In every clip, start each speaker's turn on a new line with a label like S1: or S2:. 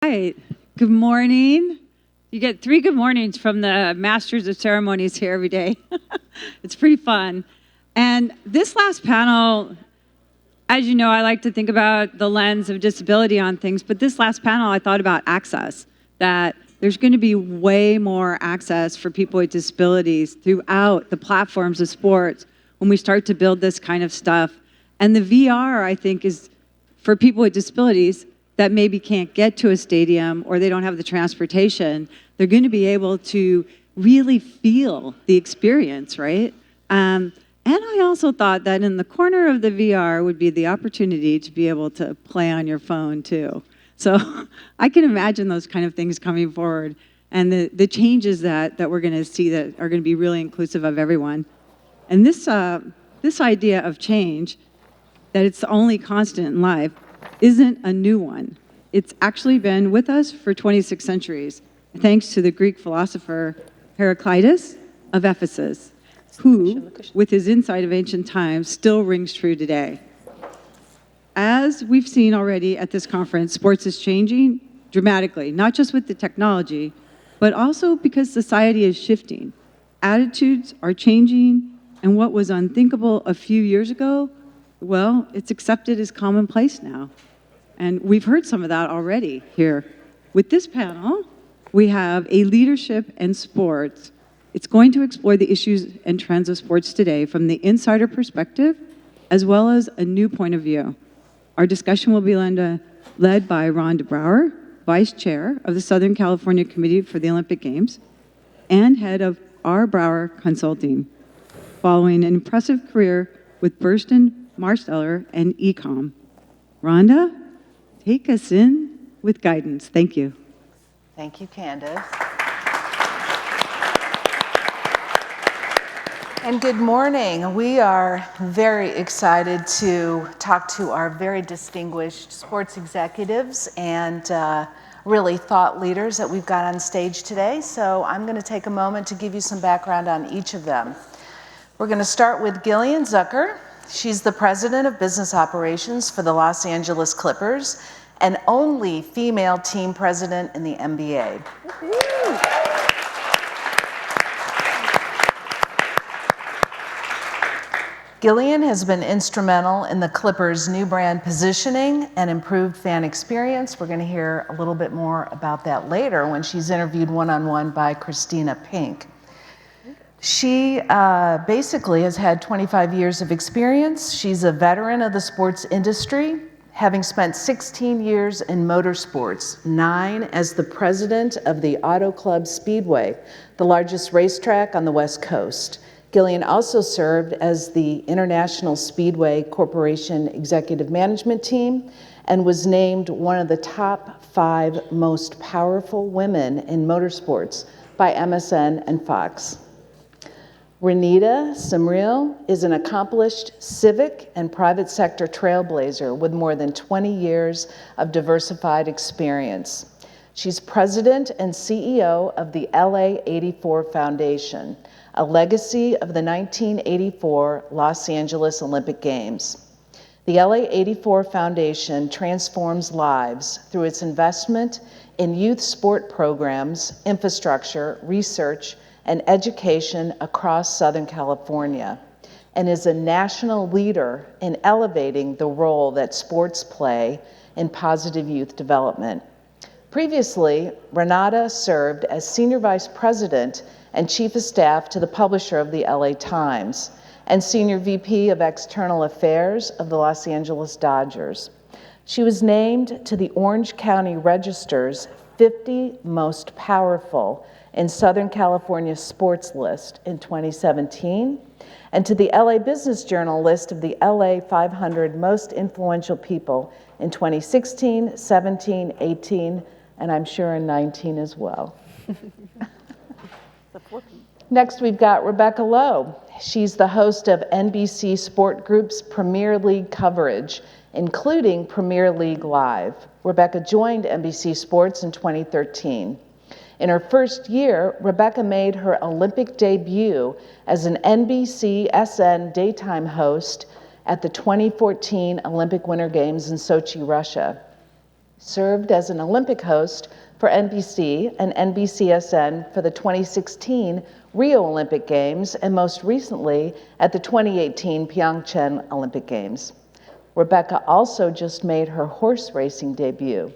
S1: right. Good morning. You get 3 good mornings from the masters of ceremonies here every day. It's pretty fun. And this last panel, as you know, I like to think about the lens of disability on things, but this last panel, I thought about access, that there's going to be way more access for people with disabilities throughout the platforms of sports when we start to build this kind of stuff. And the VR, I think, is for people with disabilities that maybe can't get to a stadium or they don't have the transportation. They're going to be able to really feel the experience, right? And I also thought that in the corner of the VR would be the opportunity to be able to play on your phone too. So I can imagine those kind of things coming forward and the changes that we're going to see that are going to be really inclusive of everyone. And this idea of change, that it's the only constant in life, isn't a new one. It's actually been with us for 26 centuries, thanks to the Greek philosopher Heraclitus of Ephesus, who, with his insight of ancient times, still rings true today. As we've seen already at this conference, sports is changing dramatically, not just with the technology, but also because society is shifting. Attitudes are changing, and what was unthinkable a few years ago, well, it's accepted as commonplace now. And we've heard some of that already here. With this panel, we have a leadership in sports. It's going to explore the issues and trends of sports today from the insider perspective, as well as a new point of view. Our discussion will be led by Rhonda Brauer, Vice Chair of the Southern California Committee for the Olympic Games, and Head of RBrauer Consulting, following an impressive career with Burstyn Marsteller and Ecom. Rhonda, take us in with guidance. Thank you.
S2: Thank you, Candace. And good morning. We are very excited to talk to our very distinguished sports executives and really thought leaders that we've got on stage today. So I'm going to take a moment to give you some background on each of them. We're going to start with Gillian Zucker. She's the president of business operations for the Los Angeles Clippers and only female team president in the NBA. Gillian has been instrumental in the Clippers' new brand positioning and improved fan experience. We're going to hear a little bit more about that later when she's interviewed one-on-one by Christina Pink. She basically has had 25 years of experience. She's a veteran of the sports industry, having spent 16 years in motorsports, 9 as the president of the Auto Club Speedway, the largest racetrack on the West Coast. Gillian also served as the International Speedway Corporation Executive Management Team and was named one of the top 5 most powerful women in motorsports by MSN and Fox. Renata Simril is an accomplished civic and private sector trailblazer with more than 20 years of diversified experience. She's president and CEO of the LA 84 Foundation, a legacy of the 1984 Los Angeles Olympic Games. The LA 84 Foundation transforms lives through its investment in youth sport programs, infrastructure, research, and education across Southern California, and is a national leader in elevating the role that sports play in positive youth development. Previously, Renata served as Senior Vice President and Chief of Staff to the publisher of the LA Times and Senior VP of External Affairs of the Los Angeles Dodgers. She was named to the Orange County Register's 50 Most Powerful in Southern California Sports list in 2017, and to the LA Business Journal list of the LA 500 Most Influential People in 2016, 17, 18, and I'm sure in 19 as well. Next, we've got Rebecca Lowe. She's the host of NBC Sport Group's Premier League coverage, including Premier League Live. Rebecca joined NBC Sports in 2013. In her first year, Rebecca made her Olympic debut as an NBC-SN daytime host at the 2014 Olympic Winter Games in Sochi, Russia. served as an Olympic host for NBC and NBCSN for the 2016 Rio Olympic Games, and most recently at the 2018 Pyeongchang Olympic Games. Rebecca also just made her horse racing debut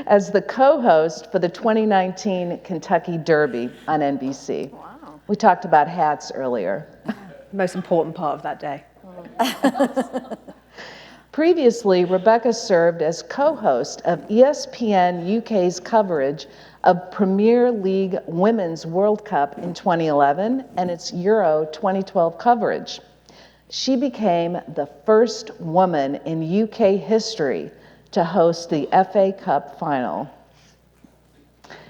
S2: as the co-host for the 2019 Kentucky Derby on NBC. Wow. We talked about hats earlier.
S3: The most important part of that day.
S2: Previously, Rebecca served as co-host of ESPN UK's coverage of Premier League Women's World Cup in 2011 and its Euro 2012 coverage. She became the first woman in UK history to host the FA Cup final.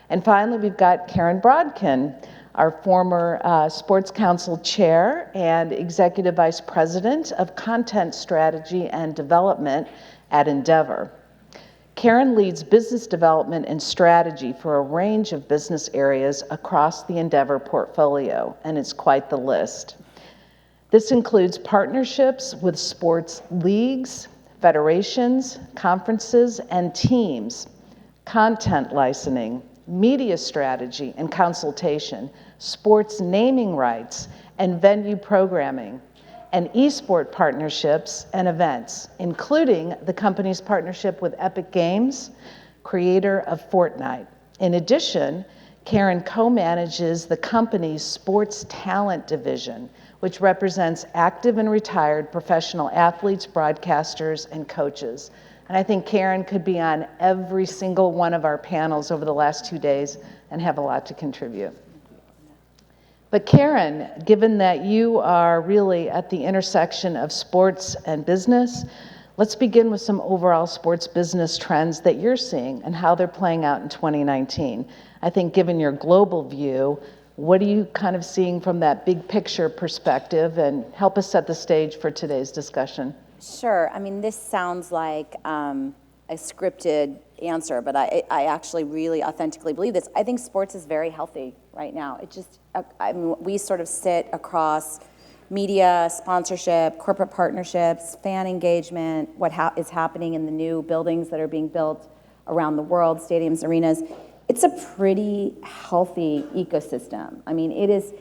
S2: And finally, we've got Karen Brodkin, our former Sports Council Chair and Executive Vice President of Content Strategy and Development at Endeavor. Karen leads business development and strategy for a range of business areas across the Endeavor portfolio, and it's quite the list. This includes partnerships with sports leagues, federations, conferences, and teams, content licensing, media strategy and consultation, sports naming rights and venue programming, and esport partnerships and events, including the company's partnership with Epic Games, creator of Fortnite. In addition, Karen co-manages the company's sports talent division, which represents active and retired professional athletes, broadcasters, and coaches. And I think Karen could be on every single one of our panels over the last 2 days and have a lot to contribute. But Karen, given that you are really at the intersection of sports and business, let's begin with some overall sports business trends that you're seeing and how they're playing out in 2019. I think given your global view, what are you kind of seeing from that big picture perspective, and help us set the stage for today's discussion?
S4: Sure. I mean, this sounds like a scripted answer, but I actually really authentically believe this. I think sports is very healthy right now. It just, I mean, we sort of sit across media, sponsorship, corporate partnerships, fan engagement, what is happening in the new buildings that are being built around the world, stadiums, arenas. It's a pretty healthy ecosystem. I mean, it is,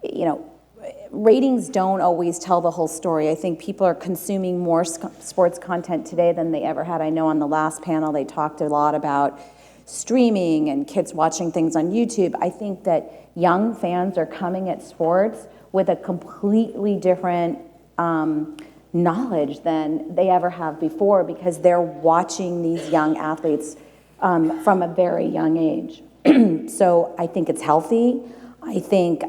S4: you know, ratings don't always tell the whole story. I think people are consuming more sports content today than they ever had. I know on the last panel they talked a lot about streaming and kids watching things on YouTube. I think that young fans are coming at sports with a completely different knowledge than they ever have before, because they're watching these young athletes from a very young age. So I think it's healthy. I think,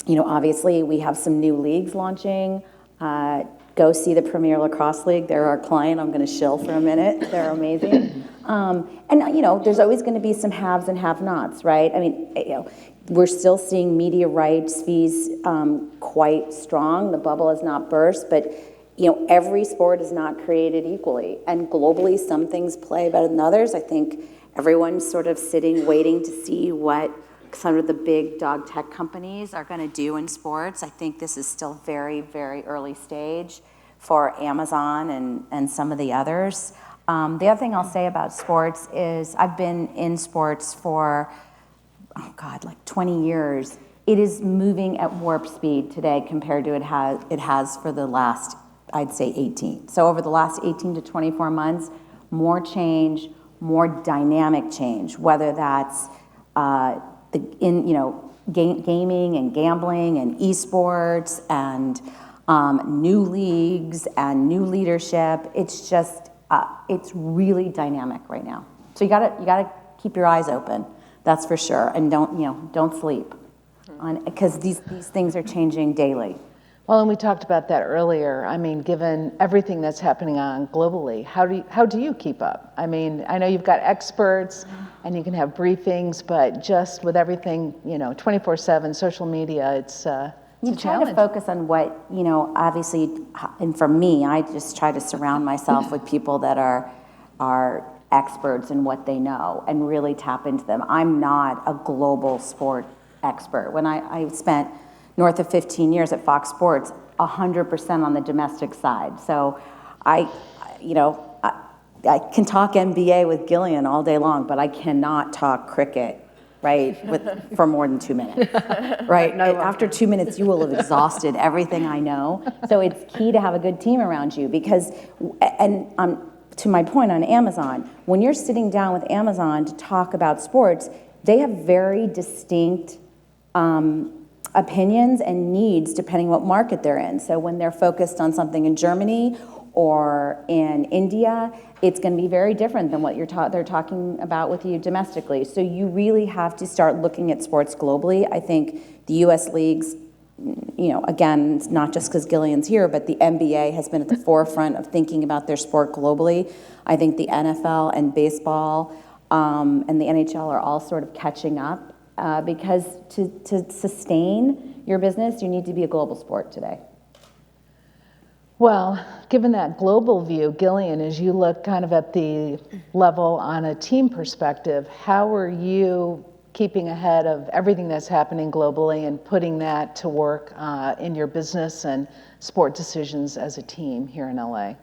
S4: you know, obviously we have some new leagues launching. Go see the Premier Lacrosse League. They're our client. I'm going to shill for a minute. They're amazing. And, you know, there's always going to be some haves and have-nots, right? I mean, you know, we're still seeing media rights fees quite strong. The bubble has not burst, but, you know, every sport is not created equally. And globally, some things play better than others. I think everyone's sort of sitting, waiting to see what some of the big dog tech companies are going to do in sports. I think this is still very, very early stage for Amazon and some of the others. The other thing I'll say about sports is I've been in sports for, oh God, like 20 years. It is moving at warp speed today compared to it has for the last, I'd say 18. So over the last 18 to 24 months, more change, more dynamic change, whether that's gaming and gambling and esports and new leagues and new leadership. It's just it's really dynamic right now. So you gotta keep your eyes open. That's for sure, and don't sleep, because these things are changing daily.
S2: Well, and we talked about that earlier. I mean, given everything that's happening on globally, how do you keep up? I mean, I know you've got experts and you can have briefings, but just with everything, 24/7 social media, it's a
S4: challenge.
S2: challenge.
S4: To focus on what, obviously, and for me, I just try to surround myself with people that are experts in what they know and really tap into them. I'm not a global sport expert. When I spent north of 15 years at Fox Sports, 100% on the domestic side. So I can talk NBA with Gillian all day long, but I cannot talk cricket, right, for more than 2 minutes, right? After 2 minutes, you will have exhausted everything I know. So it's key to have a good team around you because, and to my point on Amazon, when you're sitting down with Amazon to talk about sports, they have very distinct opinions and needs depending what market they're in. So when they're focused on something in Germany or in India, it's going to be very different than what they're talking about with you domestically. So you really have to start looking at sports globally. I think the U.S. leagues, again, it's not just because Gillian's here, but the NBA has been at the forefront of thinking about their sport globally. I think the NFL and baseball and the NHL are all sort of catching up because to sustain your business, you need to be a global sport today.
S2: Well, given that global view, Gillian, as you look kind of at the level on a team perspective, how are you keeping ahead of everything that's happening globally and putting that to work in your business and sport decisions as a team here in LA?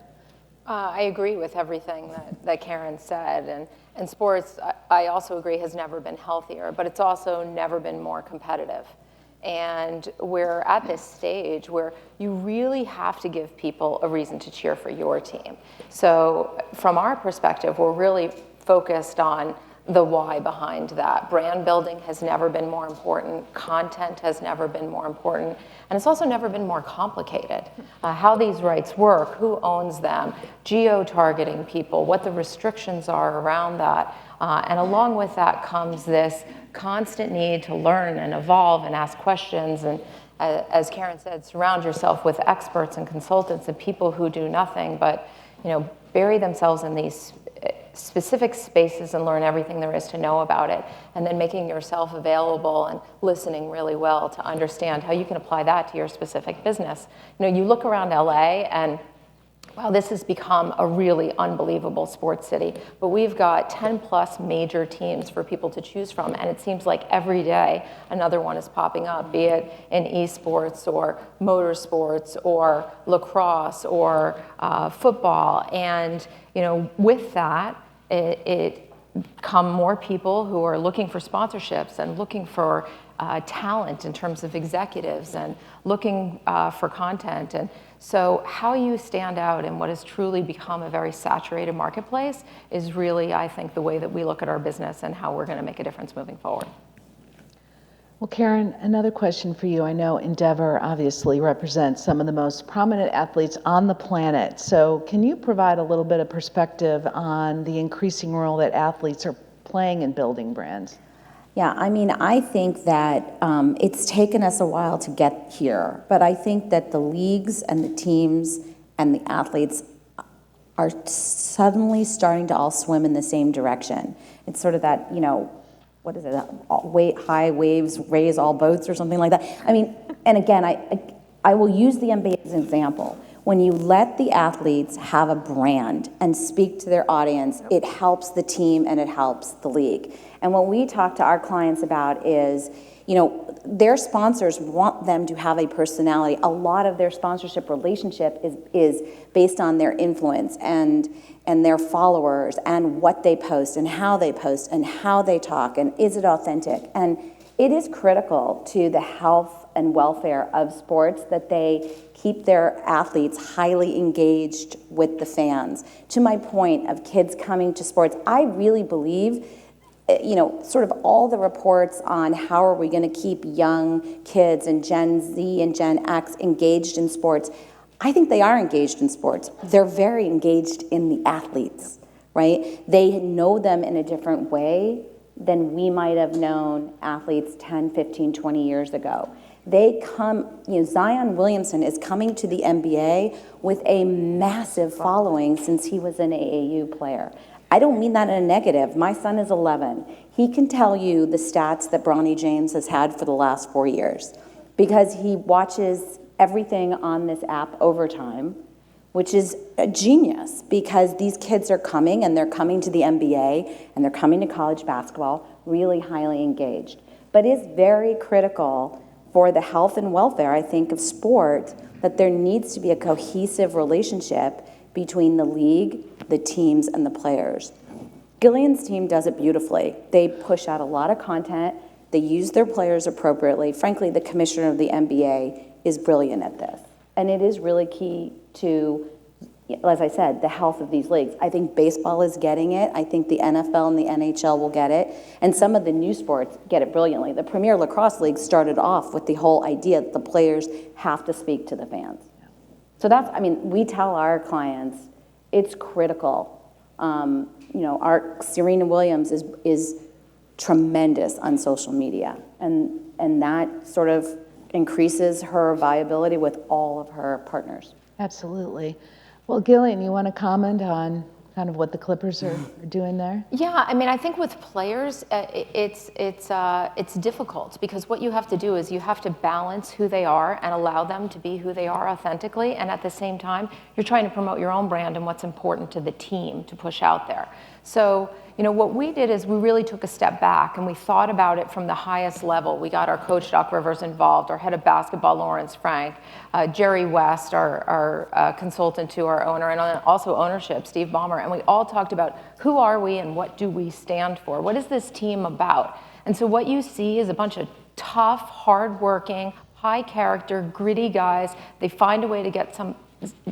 S5: I agree with everything that Karen said, and sports, I also agree, has never been healthier, but it's also never been more competitive. And we're at this stage where you really have to give people a reason to cheer for your team. So from our perspective, we're really focused on the why behind that. Brand building has never been more important. Content has never been more important. And it's also never been more complicated. How these rights work, who owns them, geo-targeting people, what the restrictions are around that. And along with that comes this constant need to learn and evolve and ask questions. And as Karen said, surround yourself with experts and consultants and people who do nothing but, bury themselves in these specific spaces and learn everything there is to know about it, and then making yourself available and listening really well to understand how you can apply that to your specific business. You look around LA and wow, this has become a really unbelievable sports city, but we've got 10 plus major teams for people to choose from, and it seems like every day another one is popping up, be it in esports or motorsports or lacrosse or football. And with that, it come more people who are looking for sponsorships and looking for talent in terms of executives and looking for content. And so how you stand out in what has truly become a very saturated marketplace is really, I think, the way that we look at our business and how we're going to make a difference moving forward.
S2: Well, Karen, another question for you. I know Endeavor obviously represents some of the most prominent athletes on the planet. So can you provide a little bit of perspective on the increasing role that athletes are playing in building brands?
S4: Yeah, I think that it's taken us a while to get here, but I think that the leagues and the teams and the athletes are suddenly starting to all swim in the same direction. It's sort of that, what is it, high waves raise all boats or something like that. And again, I will use the NBA as an example. When you let the athletes have a brand and speak to their audience, it helps the team and it helps the league. And what we talk to our clients about is, their sponsors want them to have a personality. A lot of their sponsorship relationship is based on their influence and their followers and what they post and how they talk and is it authentic. And it is critical to the health and welfare of sports that they keep their athletes highly engaged with the fans. To my point of kids coming to sports, I really believe sort of all the reports on how are we going to keep young kids and Gen Z and Gen X engaged in sports, I think they are engaged in sports. They're very engaged in the athletes, right? They know them in a different way than we might have known athletes 10, 15, 20 years ago. They come, Zion Williamson is coming to the NBA with a massive following since he was an AAU player. I don't mean that in a negative. My son is 11. He can tell you the stats that Bronny James has had for the last 4 years because he watches everything on this app Overtime, which is a genius because these kids are coming and they're coming to the NBA and they're coming to college basketball really highly engaged. But it's very critical for the health and welfare, I think, of sport that there needs to be a cohesive relationship between the league, the teams, and the players. Gillian's team does it beautifully. They push out a lot of content. They use their players appropriately. Frankly, the commissioner of the NBA is brilliant at this. And it is really key to, as I said, the health of these leagues. I think baseball is getting it. I think the NFL and the NHL will get it. And some of the new sports get it brilliantly. The Premier Lacrosse League started off with the whole idea that the players have to speak to the fans. So that's, I mean, we tell our clients it's critical. Our Serena Williams is tremendous on social media. And that sort of increases her viability with all of her partners.
S2: Absolutely. Well, Gillian, you want to comment on kind of what the Clippers are doing there?
S5: Yeah, I mean, I think with players, it's difficult because what you have to do is you have to balance who they are and allow them to be who they are authentically, and at the same time, you're trying to promote your own brand and what's important to the team to push out there. So, what we did is we really took a step back and we thought about it from the highest level. We got our coach, Doc Rivers, involved, our head of basketball, Lawrence Frank, Jerry West, our consultant to our owner, and also ownership, Steve Ballmer. And we all talked about who are we and what do we stand for? What is this team about? And so what you see is a bunch of tough, hardworking, high character, gritty guys. They find a way to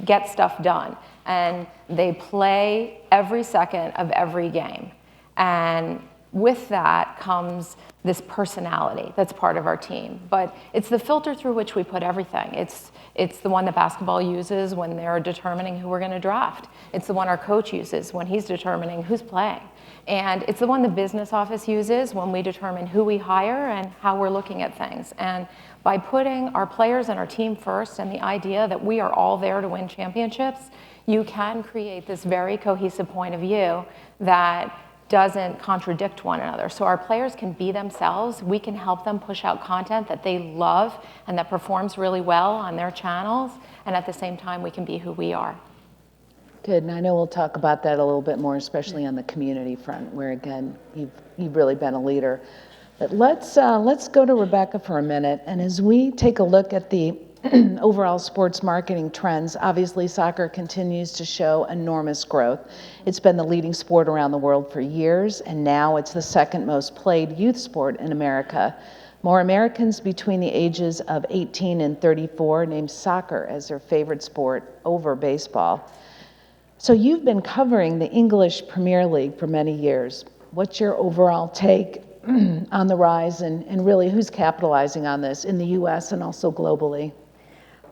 S5: get stuff done. And they play every second of every game. And with that comes this personality that's part of our team. But it's the filter through which we put everything. It's the one that basketball uses when they're determining who we're going to draft. It's the one our coach uses when he's determining who's playing. And it's the one the business office uses when we determine who we hire and how we're looking at things. And by putting our players and our team first and the idea that we are all there to win championships, you can create this very cohesive point of view that doesn't contradict one another. So our players can be themselves. We can help them push out content that they love and that performs really well on their channels. And at the same time, we can be who we are.
S2: Good, and I know we'll talk about that a little bit more, especially on the community front, where again, you've really been a leader. But let's go to Rebecca for a minute. And as we take a look at the overall sports marketing trends, obviously soccer continues to show enormous growth. It's been the leading sport around the world for years, and now it's the second most played youth sport in America. More Americans between the ages of 18 and 34 name soccer as their favorite sport over baseball. So you've been covering the English Premier League for many years. What's your overall take on the rise and really who's capitalizing on this in the US and also globally?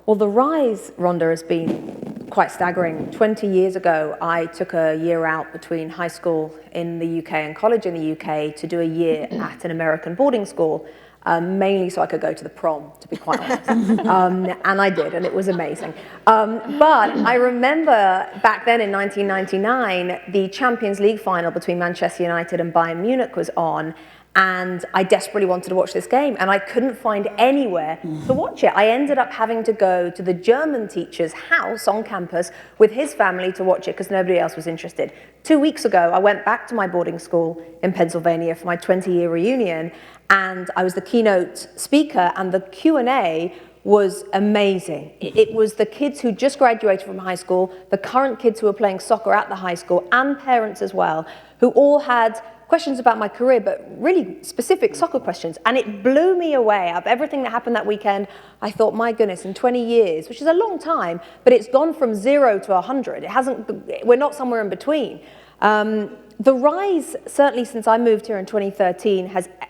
S3: Well, the rise, Rhonda, has been quite staggering. 20 years ago, I took a year out between high school in the UK and college in the UK to do a year at an American boarding school, mainly so I could go to the prom, to be quite honest. And I did, and it was amazing. But I remember back then in 1999, the Champions League final between Manchester United and Bayern Munich was on, and I desperately wanted to watch this game, and I couldn't find anywhere to watch it. I ended up having to go to the German teacher's house on campus with his family to watch it because nobody else was interested. 2 weeks ago, I went back to my boarding school in Pennsylvania for my 20-year reunion, and I was the keynote speaker, and the Q&A was amazing. It was the kids who just graduated from high school, the current kids who were playing soccer at the high school, and parents as well, who all had questions about my career, but really specific soccer questions. And it blew me away. Of everything that happened that weekend, I thought, my goodness, in 20 years, which is a long time, but it's gone from 0 to 100. It hasn't, we're not somewhere in between. The rise, certainly since I moved here in 2013,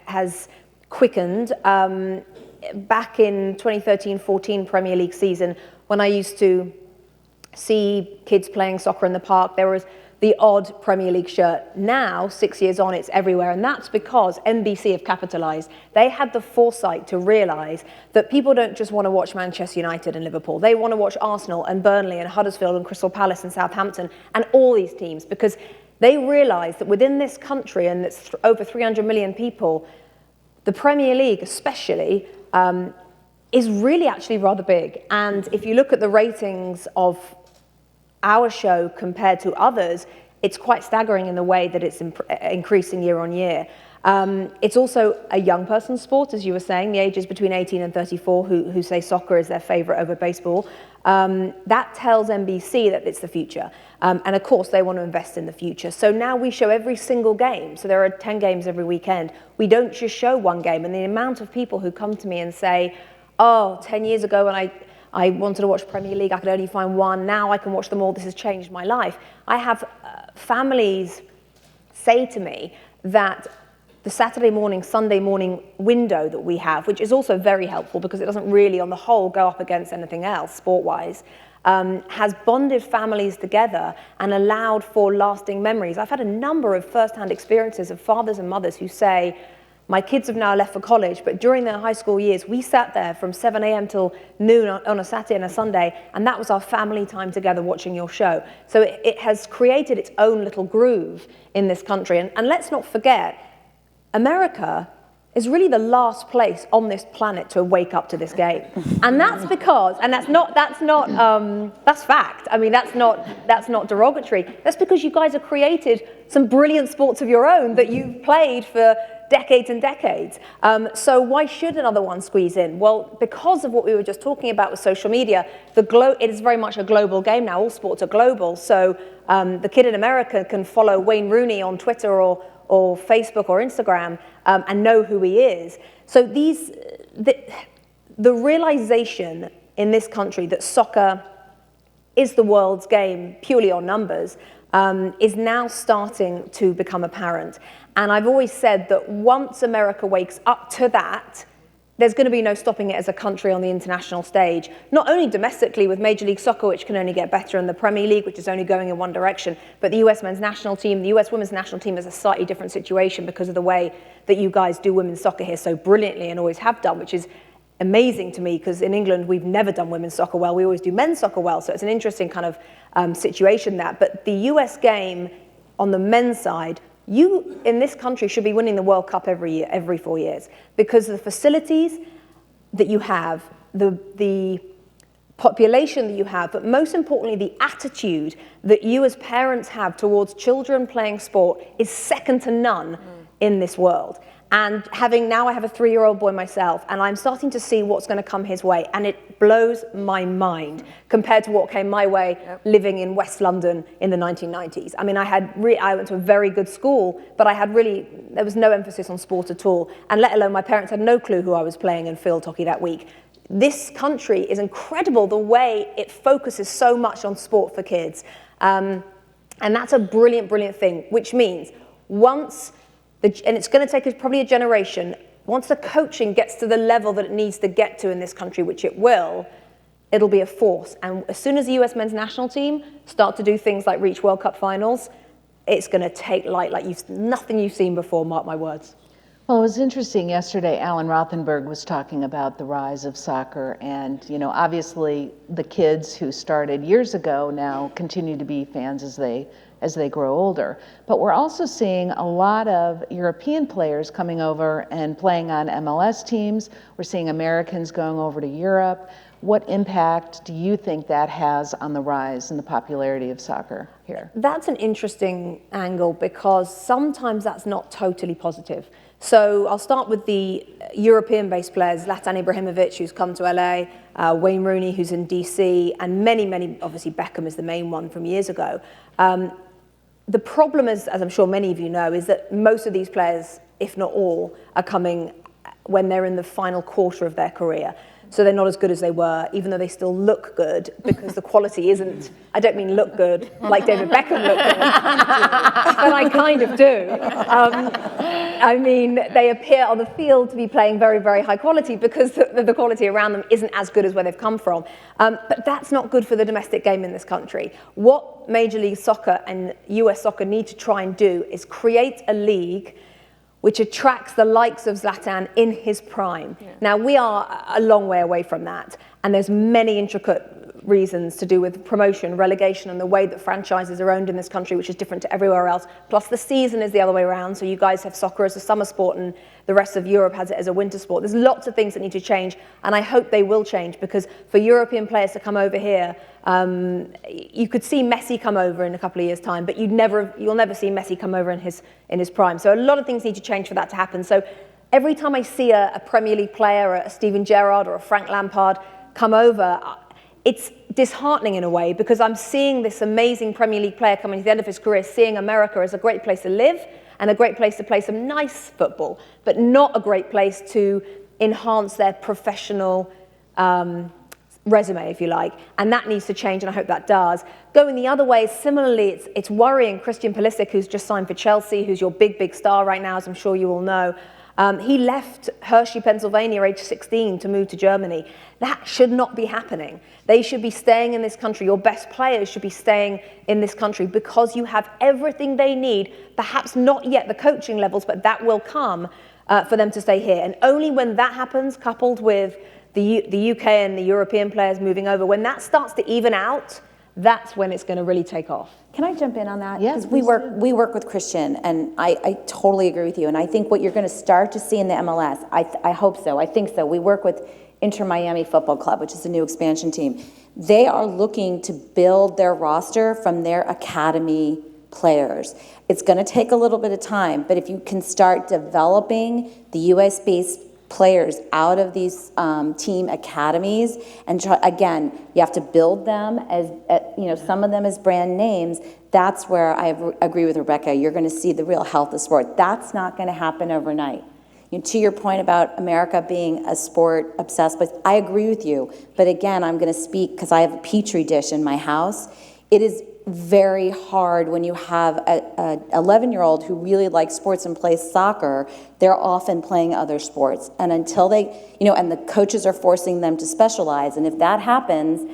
S3: has quickened. Back in 2013-14 Premier League season, when I used to see kids playing soccer in the park, there was the odd Premier League shirt. Now, 6 years on, it's everywhere, and that's because NBC have capitalized. They had the foresight to realize that people don't just want to watch Manchester United and Liverpool. They want to watch Arsenal and Burnley and Huddersfield and Crystal Palace and Southampton and all these teams, because they realize that within this country, and it's over 300 million people, the Premier League especially is really actually rather big. And if you look at the ratings of our show compared to others, it's quite staggering in the way that it's increasing year on year. It's also a young person's sport, as you were saying, the ages between 18 and 34 who say soccer is their favorite over baseball. That tells NBC that it's the future. And of course, they want to invest in the future. So now we show every single game. So there are 10 games every weekend. We don't just show one game. And the amount of people who come to me and say, oh, 10 years ago when I wanted to watch Premier League, I could only find one. Now I can watch them all. This has changed my life. I have families say to me that the Saturday morning, Sunday morning window that we have, which is also very helpful because it doesn't really, on the whole, go up against anything else sport-wise, has bonded families together and allowed for lasting memories. I've had a number of first-hand experiences of fathers and mothers who say, my kids have now left for college, but during their high school years, we sat there from 7 a.m. till noon on a Saturday and a Sunday, and that was our family time together watching your show. So it has created its own little groove in this country. And let's not forget, America is really the last place on this planet to wake up to this game. And that's because, and that's fact. I mean, that's not derogatory. That's because you guys have created some brilliant sports of your own that you've played for decades and decades. So why should another one squeeze in? Well, because of what we were just talking about with social media, it is very much a global game now. All sports are global. So the kid in America can follow Wayne Rooney on Twitter or Facebook or Instagram and know who he is. So the realization in this country that soccer is the world's game purely on numbers is now starting to become apparent. And I've always said that once America wakes up to that, there's going to be no stopping it as a country on the international stage, not only domestically with Major League Soccer, which can only get better, and the Premier League, which is only going in one direction, but the US men's national team, the US women's national team is a slightly different situation because of the way that you guys do women's soccer here so brilliantly and always have done, which is amazing to me because in England, we've never done women's soccer well. We always do men's soccer well. So it's an interesting kind of situation that. But the US game on the men's side, you in this country should be winning the World Cup every year, every 4 years, because of the facilities that you have, the population that you have, but most importantly, the attitude that you as parents have towards children playing sport is second to none in this world. And now I have a 3-year-old boy myself, and I'm starting to see what's going to come his way, and it blows my mind compared to what came my way living in West London in the 1990s. I mean, I went to a very good school, but there was no emphasis on sport at all, and let alone my parents had no clue who I was playing in field hockey that week. This country is incredible the way it focuses so much on sport for kids, and that's a brilliant, brilliant thing, which means and it's going to take us probably a generation, once the coaching gets to the level that it needs to get to in this country, which it will, it'll be a force. And as soon as the US men's national team start to do things like reach World Cup finals, it's going to take light like nothing you've seen before, mark my words.
S2: Well, it was interesting yesterday, Alan Rothenberg was talking about the rise of soccer, and obviously the kids who started years ago now continue to be fans as they grow older. But we're also seeing a lot of European players coming over and playing on MLS teams. We're seeing Americans going over to Europe. What impact do you think that has on the rise in the popularity of soccer here?
S3: That's an interesting angle because sometimes that's not totally positive. So I'll start with the European-based players, Zlatan Ibrahimovic, who's come to LA, Wayne Rooney, who's in DC, and many, obviously Beckham is the main one from years ago. The problem is, as I'm sure many of you know, is that most of these players, if not all, are coming when they're in the final quarter of their career. So they're not as good as they were, even though they still look good, because the quality isn't, I don't mean look good, like David Beckham looked good, but I kind of do. I mean, they appear on the field to be playing very, very high quality because the quality around them isn't as good as where they've come from. But that's not good for the domestic game in this country. What Major League Soccer and US Soccer need to try and do is create a league which attracts the likes of Zlatan in his prime. Yeah. Now, we are a long way away from that, and there's many intricate reasons to do with promotion, relegation, and the way that franchises are owned in this country, which is different to everywhere else. Plus, the season is the other way around, so you guys have soccer as a summer sport, and the rest of Europe has it as a winter sport. There's lots of things that need to change, and I hope they will change, because for European players to come over here, you could see Messi come over in a couple of years' time, but you'll never see Messi come over in his prime. So a lot of things need to change for that to happen. So every time I see a Premier League player, a Steven Gerrard or a Frank Lampard come over, it's disheartening in a way, because I'm seeing this amazing Premier League player coming to the end of his career, seeing America as a great place to live and a great place to play some nice football, but not a great place to enhance their professional resume, if you like. And that needs to change, and I hope that does. Going the other way, similarly, it's worrying. Christian Pulisic, who's just signed for Chelsea, who's your big star right now, as I'm sure you all know, he left Hershey, Pennsylvania, age 16 to move to Germany. That should not be happening. They should be staying in this country. Your best players should be staying in this country because you have everything they need, perhaps not yet the coaching levels, but that will come for them to stay here. And only when that happens, coupled with the UK and the European players moving over, when that starts to even out, that's when it's going to really take off.
S4: Can I jump in on that?
S2: Yeah,
S4: because we work with Christian, and I totally agree with you. And I think what you're going to start to see in the MLS, I hope so, I think so. We work with Inter Miami Football Club, which is a new expansion team. They are looking to build their roster from their academy players. It's going to take a little bit of time, but if you can start developing the US-based players out of these team academies, and again, you have to build them as some of them as brand names. That's where I agree with Rebecca. You're going to see the real health of sport. That's not going to happen overnight. To your point about America being a sport obsessed place, I agree with you. But again, I'm going to speak because I have a petri dish in my house. It is very hard when you have a 11-year-old who really likes sports and plays soccer. They're often playing other sports, and until they, and the coaches are forcing them to specialize. And if that happens,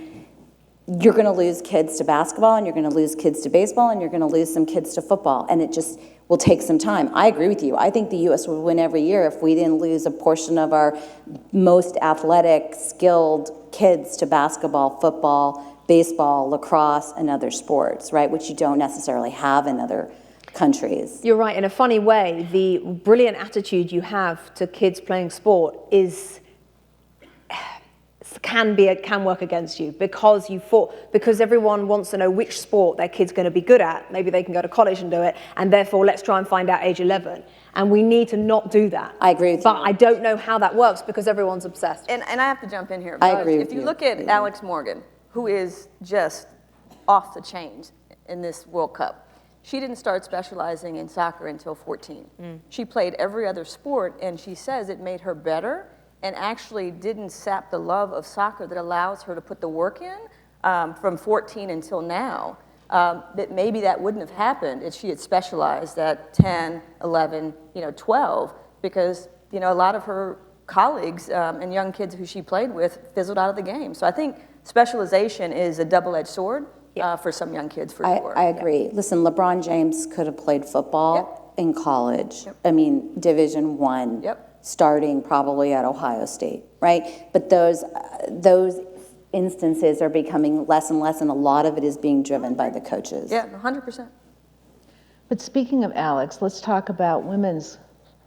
S4: you're going to lose kids to basketball, and you're going to lose kids to baseball, and you're going to lose some kids to football, and it just will take some time. I agree with you. I think the U.S. would win every year if we didn't lose a portion of our most athletic, skilled kids to basketball, football, baseball, lacrosse, and other sports, right, which you don't necessarily have in other countries.
S3: You're right. In a funny way, the brilliant attitude you have to kids playing sport can work against you because everyone wants to know which sport their kid's going to be good at. Maybe they can go to college and do it, and therefore let's try and find out age 11. And we need to not do that.
S4: I agree with you.
S3: But I don't know how that works because everyone's obsessed.
S6: And I have to jump in here.
S4: I agree with
S6: If you look at Alex Morgan, who is just off the chains in this World Cup, she didn't start specializing in soccer until 14. She played every other sport, and she says it made her better and actually didn't sap the love of soccer that allows her to put the work in from 14 until now. That maybe that wouldn't have happened if she had specialized at 10, 11, 12, because a lot of her colleagues and young kids who she played with fizzled out of the game. So I think specialization is a double-edged sword for some young kids, for sure.
S4: I agree. Listen, LeBron James could have played football in college. I mean, Division I, starting probably at Ohio State, right? But those instances are becoming less and less, and a lot of it is being driven by the coaches.
S6: Yeah, 100%.
S2: But speaking of Alex, let's talk about women's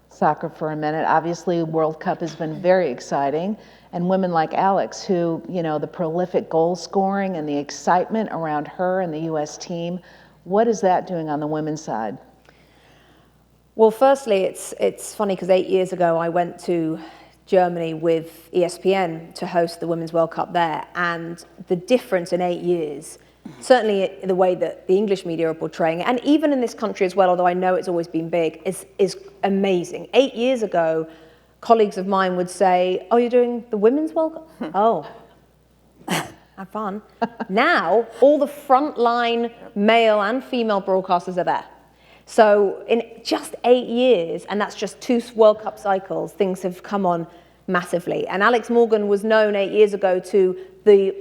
S2: soccer for a minute. Obviously, World Cup has been very exciting, and women like Alex, who, the prolific goal scoring and the excitement around her and the U.S. team, what is that doing on the women's side?
S3: Well, firstly, it's funny because 8 years ago I went to Germany with ESPN to host the Women's World Cup there, and the difference in 8 years, certainly the way that the English media are portraying it, and even in this country as well, although I know it's always been big, is amazing. 8 years ago, colleagues of mine would say, "Oh, you're doing the Women's World Cup? Oh, have fun." Now, all the frontline male and female broadcasters are there. So in just 8 years, and that's just 2 World Cup cycles, things have come on massively. And Alex Morgan was known 8 years ago to the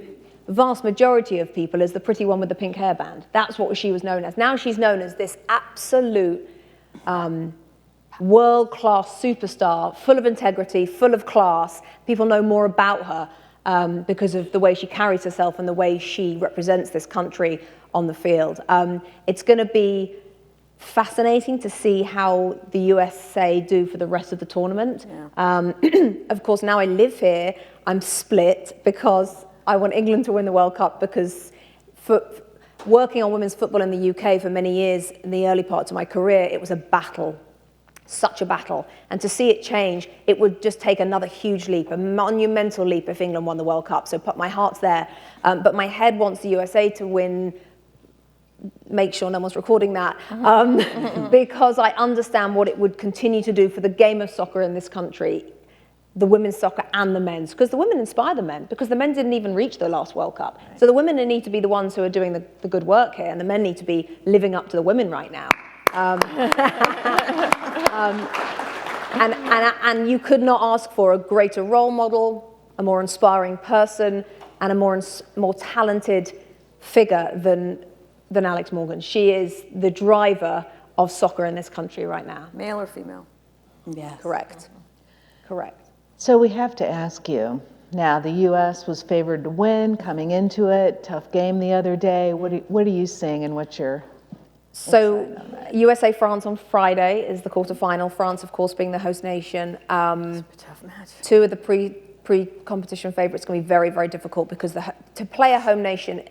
S3: vast majority of people as the pretty one with the pink hairband. That's what she was known as. Now she's known as this absolute world-class superstar, full of integrity, full of class. People know more about her because of the way she carries herself and the way she represents this country on the field. It's going to be fascinating to see how the USA do for the rest of the tournament. Of course, now I live here, I'm split because I want England to win the World Cup, because for working on women's football in the UK for many years in the early parts of my career, it was a battle such a battle. And to see it change, it would just take another huge leap, a monumental leap if England won the World Cup. So my heart's there. But my head wants the USA to win. Make sure no one's recording that, because I understand what it would continue to do for the game of soccer in this country, the women's soccer and the men's, because the women inspire the men, because the men didn't even reach the last World Cup. So the women need to be the ones who are doing the good work here, and the men need to be living up to the women right now. And you could not ask for a greater role model, a more inspiring person, and a more talented figure than Alex Morgan. She is the driver of soccer in this country right now.
S6: Male or female?
S4: Yes.
S3: Correct. Correct.
S2: So we have to ask you, now the U.S. was favored to win coming into it, tough game the other day. What are you seeing and what's your
S3: So USA-France on Friday is the quarterfinal. France, of course, being the host nation.
S6: It's a tough match.
S3: Two of the pre-competition favorites going to be very, very difficult because to play a home nation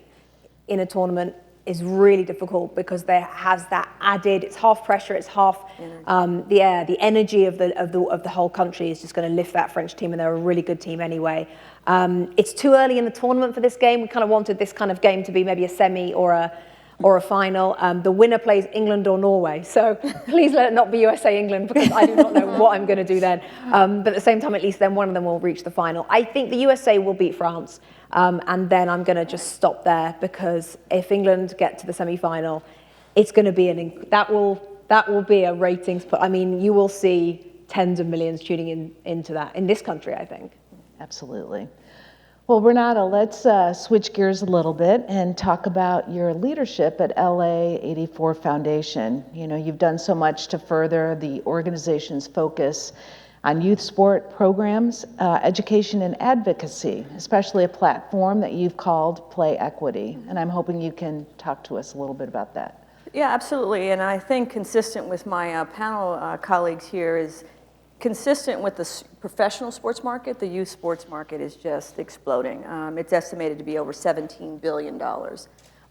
S3: in a tournament is really difficult because there has that added, it's half pressure, it's half the energy of the whole country is just going to lift that French team, and they're a really good team anyway. It's too early in the tournament for this game. We kind of wanted this kind of game to be maybe a semi or a final. The winner plays England or Norway. So please let it not be USA-England because I do not know what I'm going to do then. But at the same time, at least then one of them will reach the final. I think the USA will beat France. And then I'm going to just stop there because if England get to the semi-final, it's going to be that will be a ratings. But I mean, you will see tens of millions tuning into that in this country, I think.
S2: Absolutely. Well, Renata, let's switch gears a little bit and talk about your leadership at LA 84 Foundation. You know, you've done so much to further the organization's focus on youth sport programs, education and advocacy, especially a platform that you've called Play Equity. And I'm hoping you can talk to us a little bit about that.
S6: Yeah, absolutely. And I think consistent with my panel colleagues here is consistent with the professional sports market, the youth sports market is just exploding. It's estimated to be over $17 billion.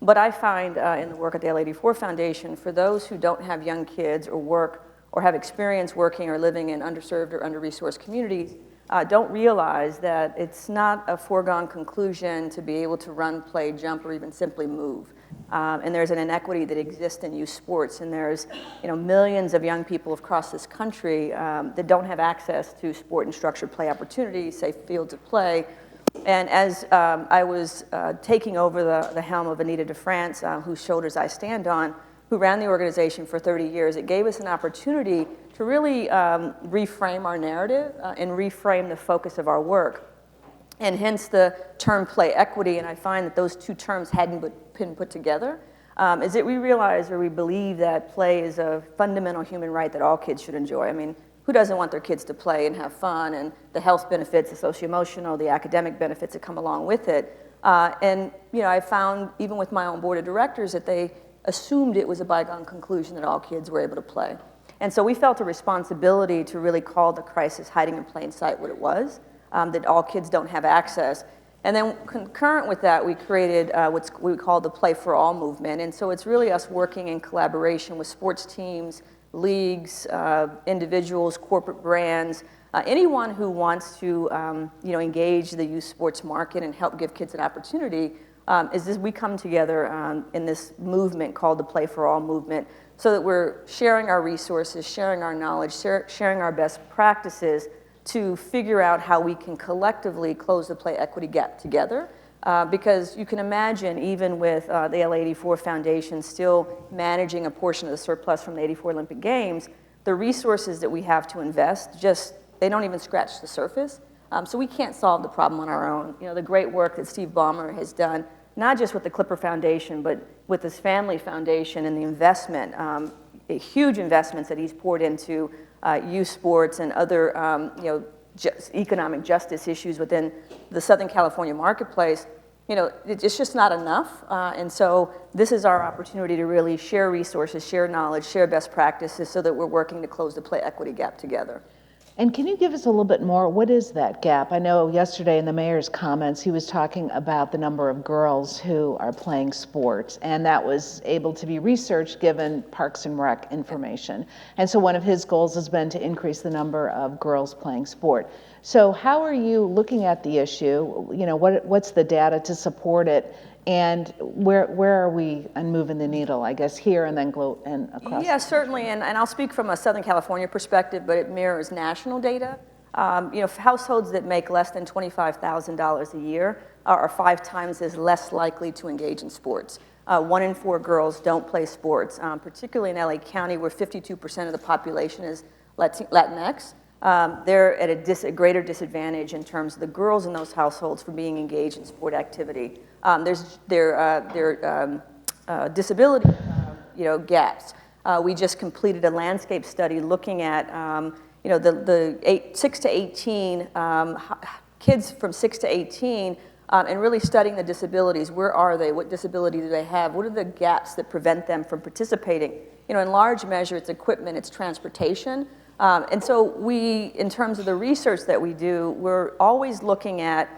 S6: But I find in the work at the L84 Foundation, for those who don't have young kids or work or have experience working or living in underserved or under-resourced communities, don't realize that it's not a foregone conclusion to be able to run, play, jump, or even simply move. And there's an inequity that exists in youth sports, and there's millions of young people across this country that don't have access to sport and structured play opportunities, safe fields of play. And as I was taking over the helm of Anita DeFrance, whose shoulders I stand on, who ran the organization for 30 years, it gave us an opportunity to really reframe our narrative and reframe the focus of our work. And hence the term play equity, and I find that those two terms hadn't been put together, is that we realize or we believe that play is a fundamental human right that all kids should enjoy. I mean, who doesn't want their kids to play and have fun, and the health benefits, the socio-emotional, the academic benefits that come along with it. And I found, even with my own board of directors, that they assumed it was a bygone conclusion that all kids were able to play. And so we felt a responsibility to really call the crisis hiding in plain sight what it was, that all kids don't have access. And then concurrent with that, we created what we call the Play for All movement. And so it's really us working in collaboration with sports teams, leagues, individuals, corporate brands, anyone who wants to engage the youth sports market and help give kids an opportunity. We come together in this movement called the Play for All movement, so that we're sharing our resources, sharing our knowledge, sharing our best practices to figure out how we can collectively close the play equity gap together. Because you can imagine, even with the L84 Foundation still managing a portion of the surplus from the 84 Olympic Games, the resources that we have to invest, they don't even scratch the surface. So we can't solve the problem on our own. The great work that Steve Ballmer has done, not just with the Clipper Foundation, but with his family foundation and the investment, huge investments that he's poured into youth sports and other economic justice issues within the Southern California marketplace. It's just not enough. And so this is our opportunity to really share resources, share knowledge, share best practices so that we're working to close the play equity gap together.
S2: And can you give us a little bit more? What is that gap? I know yesterday in the mayor's comments, he was talking about the number of girls who are playing sports, and that was able to be researched given Parks and Rec information. And so one of his goals has been to increase the number of girls playing sport. So how are you looking at the issue? You know, what's the data to support it? And where are we on moving the needle, I guess, here and then and across?
S6: Yeah, certainly, and I'll speak from a Southern California perspective, but it mirrors national data. You know, households that make less than $25,000 a year are 5 times as less likely to engage in sports. 1 in 4 girls don't play sports, particularly in LA County, where 52% of the population is Latinx. They're at a greater disadvantage in terms of the girls in those households for being engaged in sport activity. There's their disability, gaps. We just completed a landscape study looking at, the 6 to 18 kids from 6 to 18, and really studying the disabilities. Where are they? What disability do they have? What are the gaps that prevent them from participating? You know, in large measure, it's equipment, it's transportation. And so we, in terms of the research that we do, we're always looking at,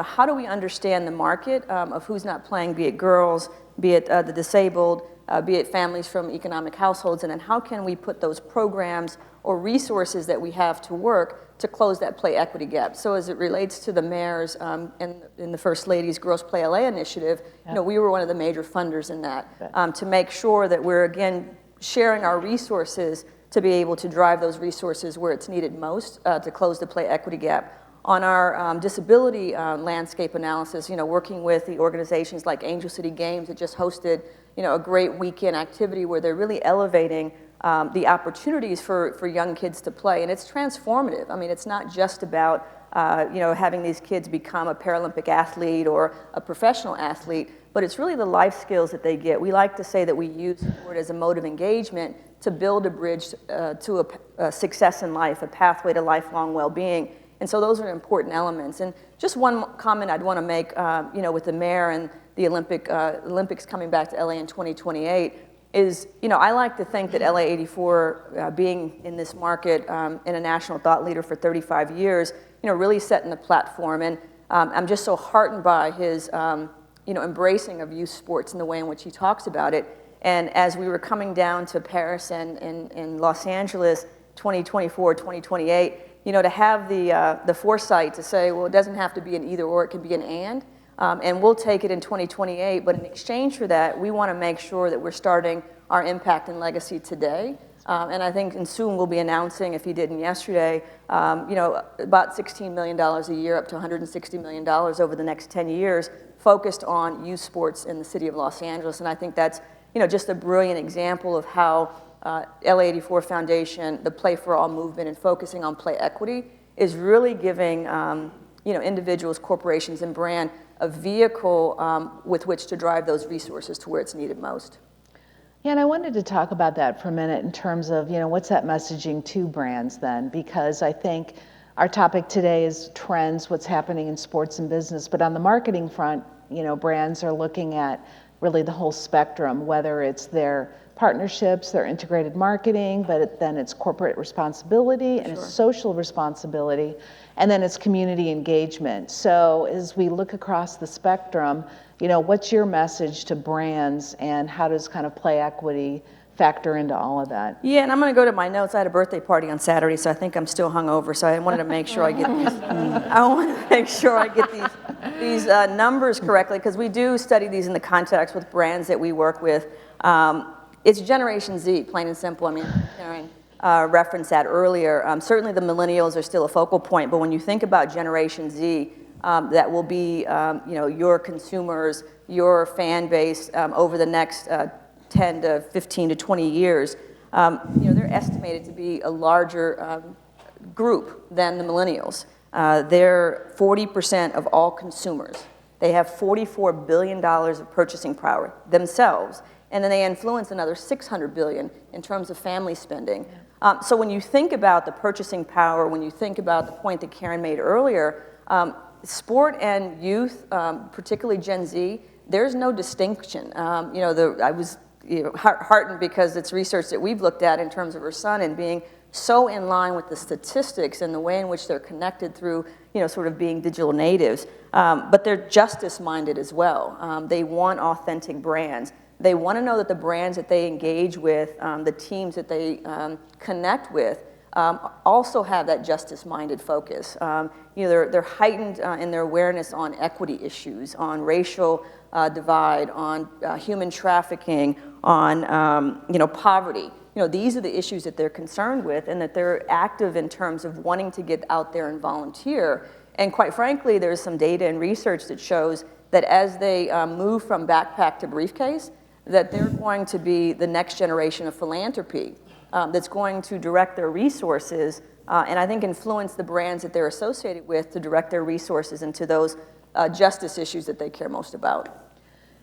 S6: how do we understand the market of who's not playing, be it girls, be it the disabled, be it families from economic households, and then how can we put those programs or resources that we have to work to close that play equity gap. So as it relates to the mayor's and the First Lady's Girls Play LA initiative, we were one of the major funders in that to make sure that we're, again, sharing our resources to be able to drive those resources where it's needed most to close the play equity gap. On our disability landscape analysis, working with the organizations like Angel City Games that just hosted, a great weekend activity where they're really elevating the opportunities for young kids to play. And it's transformative. I mean, it's not just about, having these kids become a Paralympic athlete or a professional athlete, but it's really the life skills that they get. We like to say that we use sport as a mode of engagement to build a bridge to a success in life, a pathway to lifelong well-being. And so those are important elements. And just one comment I'd want to make, with the mayor and the Olympics coming back to LA in 2028 is, I like to think that LA 84, being in this market and a national thought leader for 35 years, really setting the platform. And I'm just so heartened by his, embracing of youth sports and the way in which he talks about it. And as we were coming down to Paris and Los Angeles, 2024, 2028, to have the foresight to say, well, it doesn't have to be an either or, it can be an and we'll take it in 2028, but in exchange for that, we want to make sure that we're starting our impact and legacy today. And I think, and soon we'll be announcing, if he didn't yesterday, about $16 million a year, up to $160 million over the next 10 years, focused on youth sports in the city of Los Angeles. And I think that's, just a brilliant example of how LA 84 Foundation, the Play for All movement, and focusing on play equity is really giving, individuals, corporations, and brand a vehicle with which to drive those resources to where it's needed most.
S2: Yeah, and I wanted to talk about that for a minute in terms of, what's that messaging to brands then? Because I think our topic today is trends, what's happening in sports and business, but on the marketing front, brands are looking at really the whole spectrum, whether it's their partnerships, their integrated marketing, but then it's corporate responsibility and it's social responsibility, and then it's community engagement. So as we look across the spectrum, what's your message to brands and how does kind of play equity factor into all of that?
S6: Yeah, and I'm going to go to my notes. I had a birthday party on Saturday, so I think I'm still hungover. So I wanted to make sure I get these. I want to make sure I get these numbers correctly, because we do study these in the context with brands that we work with. It's Generation Z, plain and simple. I mean, Karen referenced that earlier. Certainly, the millennials are still a focal point, but when you think about Generation Z, that will be, your consumers, your fan base over the next 10 to 15 to 20 years, they're estimated to be a larger group than the millennials. They're 40% of all consumers. They have $44 billion of purchasing power themselves, and then they influence another $600 billion in terms of family spending. So when you think about the purchasing power, when you think about the point that Karen made earlier, sport and youth, particularly Gen Z, there's no distinction. I was heartened because it's research that we've looked at in terms of her son and being so in line with the statistics and the way in which they're connected through, sort of being digital natives. But they're justice-minded as well. They want authentic brands. They want to know that the brands that they engage with, the teams that they connect with, also have that justice-minded focus. They're heightened in their awareness on equity issues, on racial divide, on human trafficking, on poverty. These are the issues that they're concerned with, and that they're active in terms of wanting to get out there and volunteer. And quite frankly, there's some data and research that shows that as they move from backpack to briefcase, that they're going to be the next generation of philanthropy that's going to direct their resources and I think influence the brands that they're associated with to direct their resources into those justice issues that they care most about.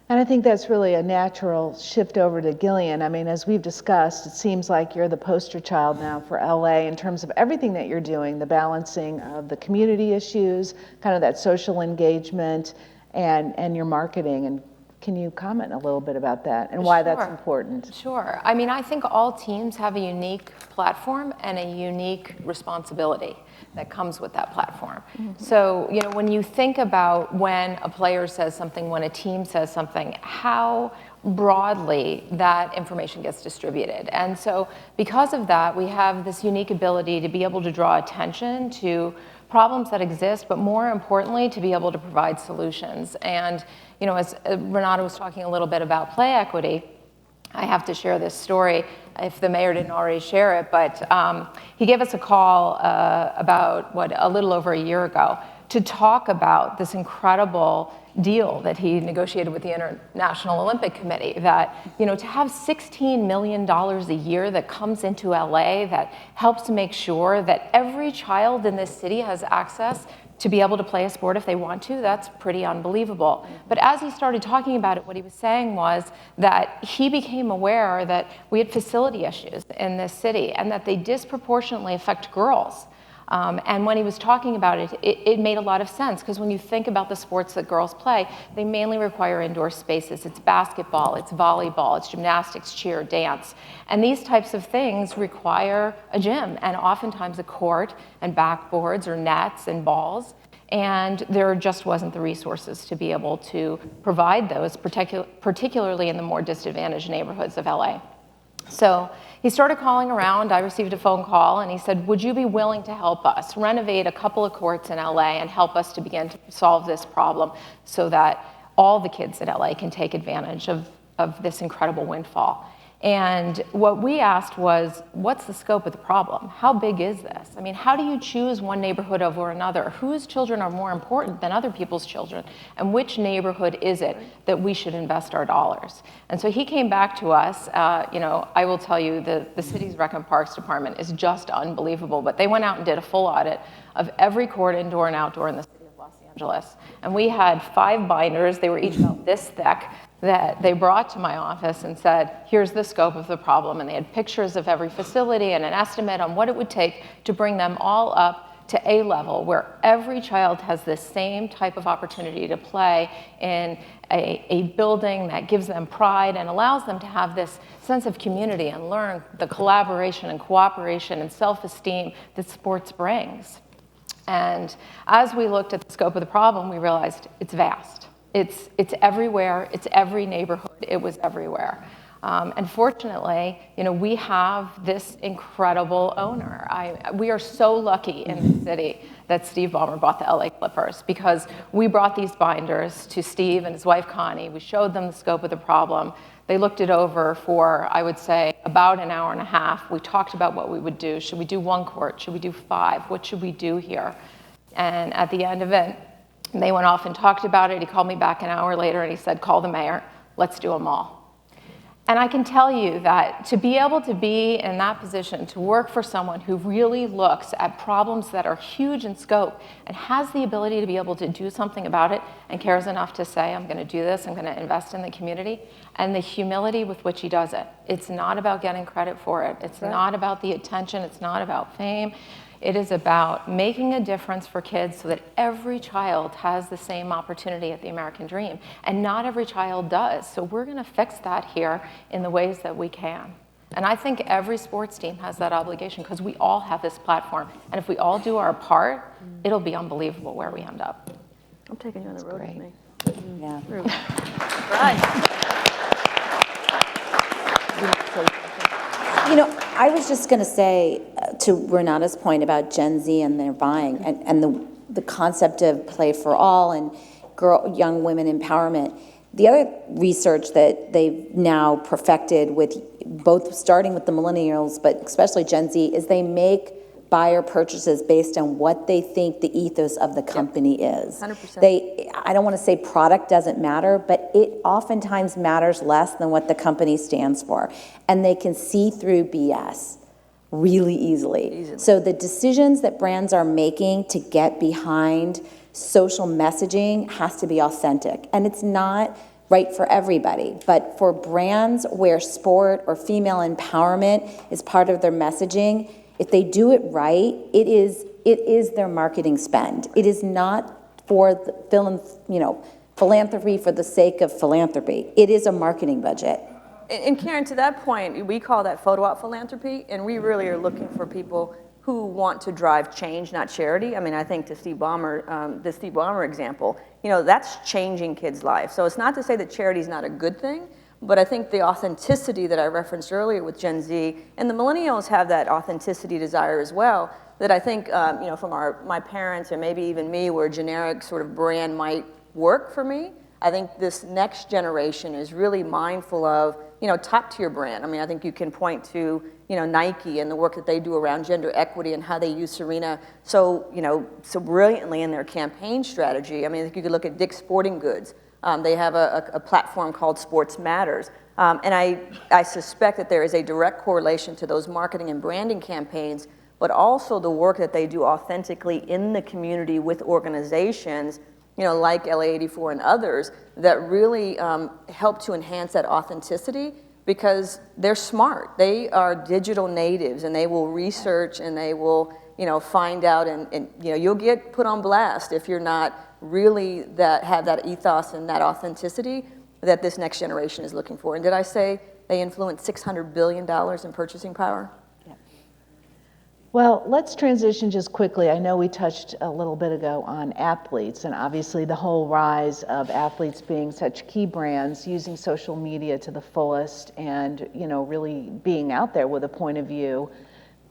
S2: And I think that's really a natural shift over to Gillian. I mean, as we've discussed, it seems like you're the poster child now for LA in terms of everything that you're doing, the balancing of the community issues, kind of that social engagement, and your marketing. And can you comment a little bit about that and why that's important?
S5: Sure. I mean, I think all teams have a unique platform and a unique responsibility that comes with that platform. Mm-hmm. So, when you think about when a player says something, when a team says something, how broadly that information gets distributed. And so because of that, we have this unique ability to be able to draw attention to problems that exist, but more importantly, to be able to provide solutions. And, as Renata was talking a little bit about play equity, I have to share this story if the mayor didn't already share it, but he gave us a call about, a little over a year ago to talk about this incredible deal that he negotiated with the International Olympic Committee, that, to have $16 million a year that comes into LA that helps to make sure that every child in this city has access to be able to play a sport if they want to, that's pretty unbelievable. But as he started talking about it, what he was saying was that he became aware that we had facility issues in this city and that they disproportionately affect girls. And when he was talking about it, it made a lot of sense, because when you think about the sports that girls play, they mainly require indoor spaces. It's basketball, it's volleyball, it's gymnastics, cheer, dance. And these types of things require a gym, and oftentimes a court and backboards or nets and balls. And there just wasn't the resources to be able to provide those, particularly in the more disadvantaged neighborhoods of LA. So he started calling around. I received a phone call, and he said, would you be willing to help us renovate a couple of courts in LA and help us to begin to solve this problem so that all the kids in LA can take advantage of this incredible windfall? And what we asked was, what's the scope of the problem? How big is this? I mean, how do you choose one neighborhood over another? Whose children are more important than other people's children? And which neighborhood is it that we should invest our dollars? And so he came back to us. I will tell you, the city's Rec and Parks Department is just unbelievable. But they went out and did a full audit of every court, indoor and outdoor, in the city of Los Angeles. And we had 5 binders. They were each about this thick, that they brought to my office and said, here's the scope of the problem. And they had pictures of every facility and an estimate on what it would take to bring them all up to A level, where every child has this same type of opportunity to play in a building that gives them pride and allows them to have this sense of community and learn the collaboration and cooperation and self-esteem that sports brings. And as we looked at the scope of the problem, we realized it's vast. It's everywhere. It's every neighborhood. It was everywhere. And fortunately, we have this incredible owner. We are so lucky in the city that Steve Ballmer bought the LA Clippers, because we brought these binders to Steve and his wife Connie. We showed them the scope of the problem. They looked it over for, I would say, about an hour and a half. We talked about what we would do. Should we do 1 court? Should we do 5? What should we do here? And at the end of it, they went off and talked about it. He called me back an hour later and he said, call the mayor, let's do them all. And I can tell you that to be able to be in that position, to work for someone who really looks at problems that are huge in scope and has the ability to be able to do something about it and cares enough to say, I'm going to do this, I'm going to invest in the community, and the humility with which he does it. It's not about getting credit for it. It's not about the attention. It's not about fame. It is about making a difference for kids so that every child has the same opportunity at the American dream. And not every child does. So we're going to fix that here in the ways that we can. And I think every sports team has that obligation because we all have this platform. And if we all do our part, it'll be unbelievable where we end up.
S6: I'm taking you on the road with me.
S4: Yeah.
S6: Right.
S4: You know, I was just going to say to Renata's point about Gen Z and their buying and the concept of play for all and young women empowerment. The other research that they've now perfected with both starting with the millennials, but especially Gen Z, is they make buyer purchases based on what they think the ethos of the company is.
S6: 100%.
S4: I don't want to say product doesn't matter, but it oftentimes matters less than what the company stands for. And they can see through BS really easily. So the decisions that brands are making to get behind social messaging has to be authentic. And it's not right for everybody, but for brands where sport or female empowerment is part of their messaging, if they do it right, it is their marketing spend. It is not for the philanthropy for the sake of philanthropy. It is a marketing budget.
S6: And Karen, to that point, we call that photo op philanthropy, and we really are looking for people who want to drive change, not charity. I mean, I think to Steve Ballmer, the Steve Ballmer example, that's changing kids' lives. So it's not to say that charity is not a good thing, but I think the authenticity that I referenced earlier with Gen Z, and the millennials have that authenticity desire as well, that I think, from my parents and maybe even me, where a generic sort of brand might work for me, I think this next generation is really mindful of, top tier brand. I mean, I think you can point to, Nike and the work that they do around gender equity and how they use Serena so brilliantly in their campaign strategy. I mean, I think you could look at Dick's Sporting Goods. They have a platform called Sports Matters. And I suspect that there is a direct correlation to those marketing and branding campaigns, but also the work that they do authentically in the community with organizations, like LA84 and others, that really help to enhance that authenticity because they're smart. They are digital natives and they will research and they will, find out and you'll get put on blast if you're not really have that ethos and that authenticity that this next generation is looking for. And did I say they influence $600 billion in purchasing power?
S2: Well, let's transition just quickly. I know we touched a little bit ago on athletes and obviously the whole rise of athletes being such key brands, using social media to the fullest and, really being out there with a point of view.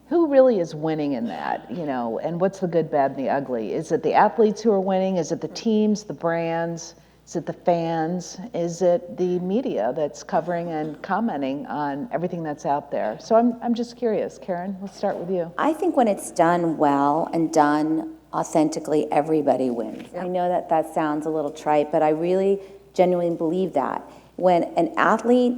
S2: Who really is winning in that, and what's the good, bad, and the ugly? Is it the athletes who are winning? Is it the teams, the brands? Is it the fans? Is it the media that's covering and commenting on everything that's out there? So I'm just curious. Karen, let's start with you.
S4: I think when it's done well and done authentically, everybody wins. I know that sounds a little trite, but I really genuinely believe that. When an athlete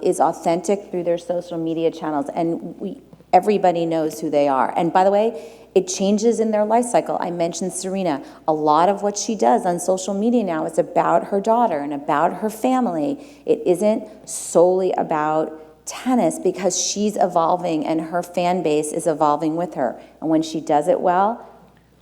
S4: is authentic through their social media channels, and everybody knows who they are. And by the way, it changes in their life cycle. I mentioned Serena. A lot of what she does on social media now is about her daughter and about her family. It isn't solely about tennis because she's evolving and her fan base is evolving with her. And when she does it well,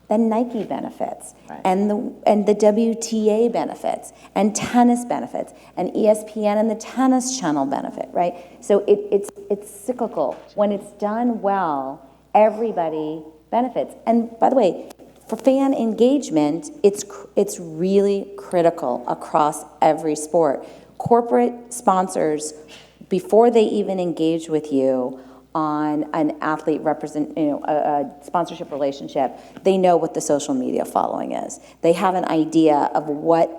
S4: then Nike benefits, right. and the WTA benefits, and tennis benefits, and ESPN and the Tennis Channel benefit, right? So it's cyclical. When it's done well, everybody benefits. And by the way, for fan engagement, it's really critical across every sport. Corporate sponsors, before they even engage with you on an athlete a sponsorship relationship, they know what the social media following is. They have an idea of what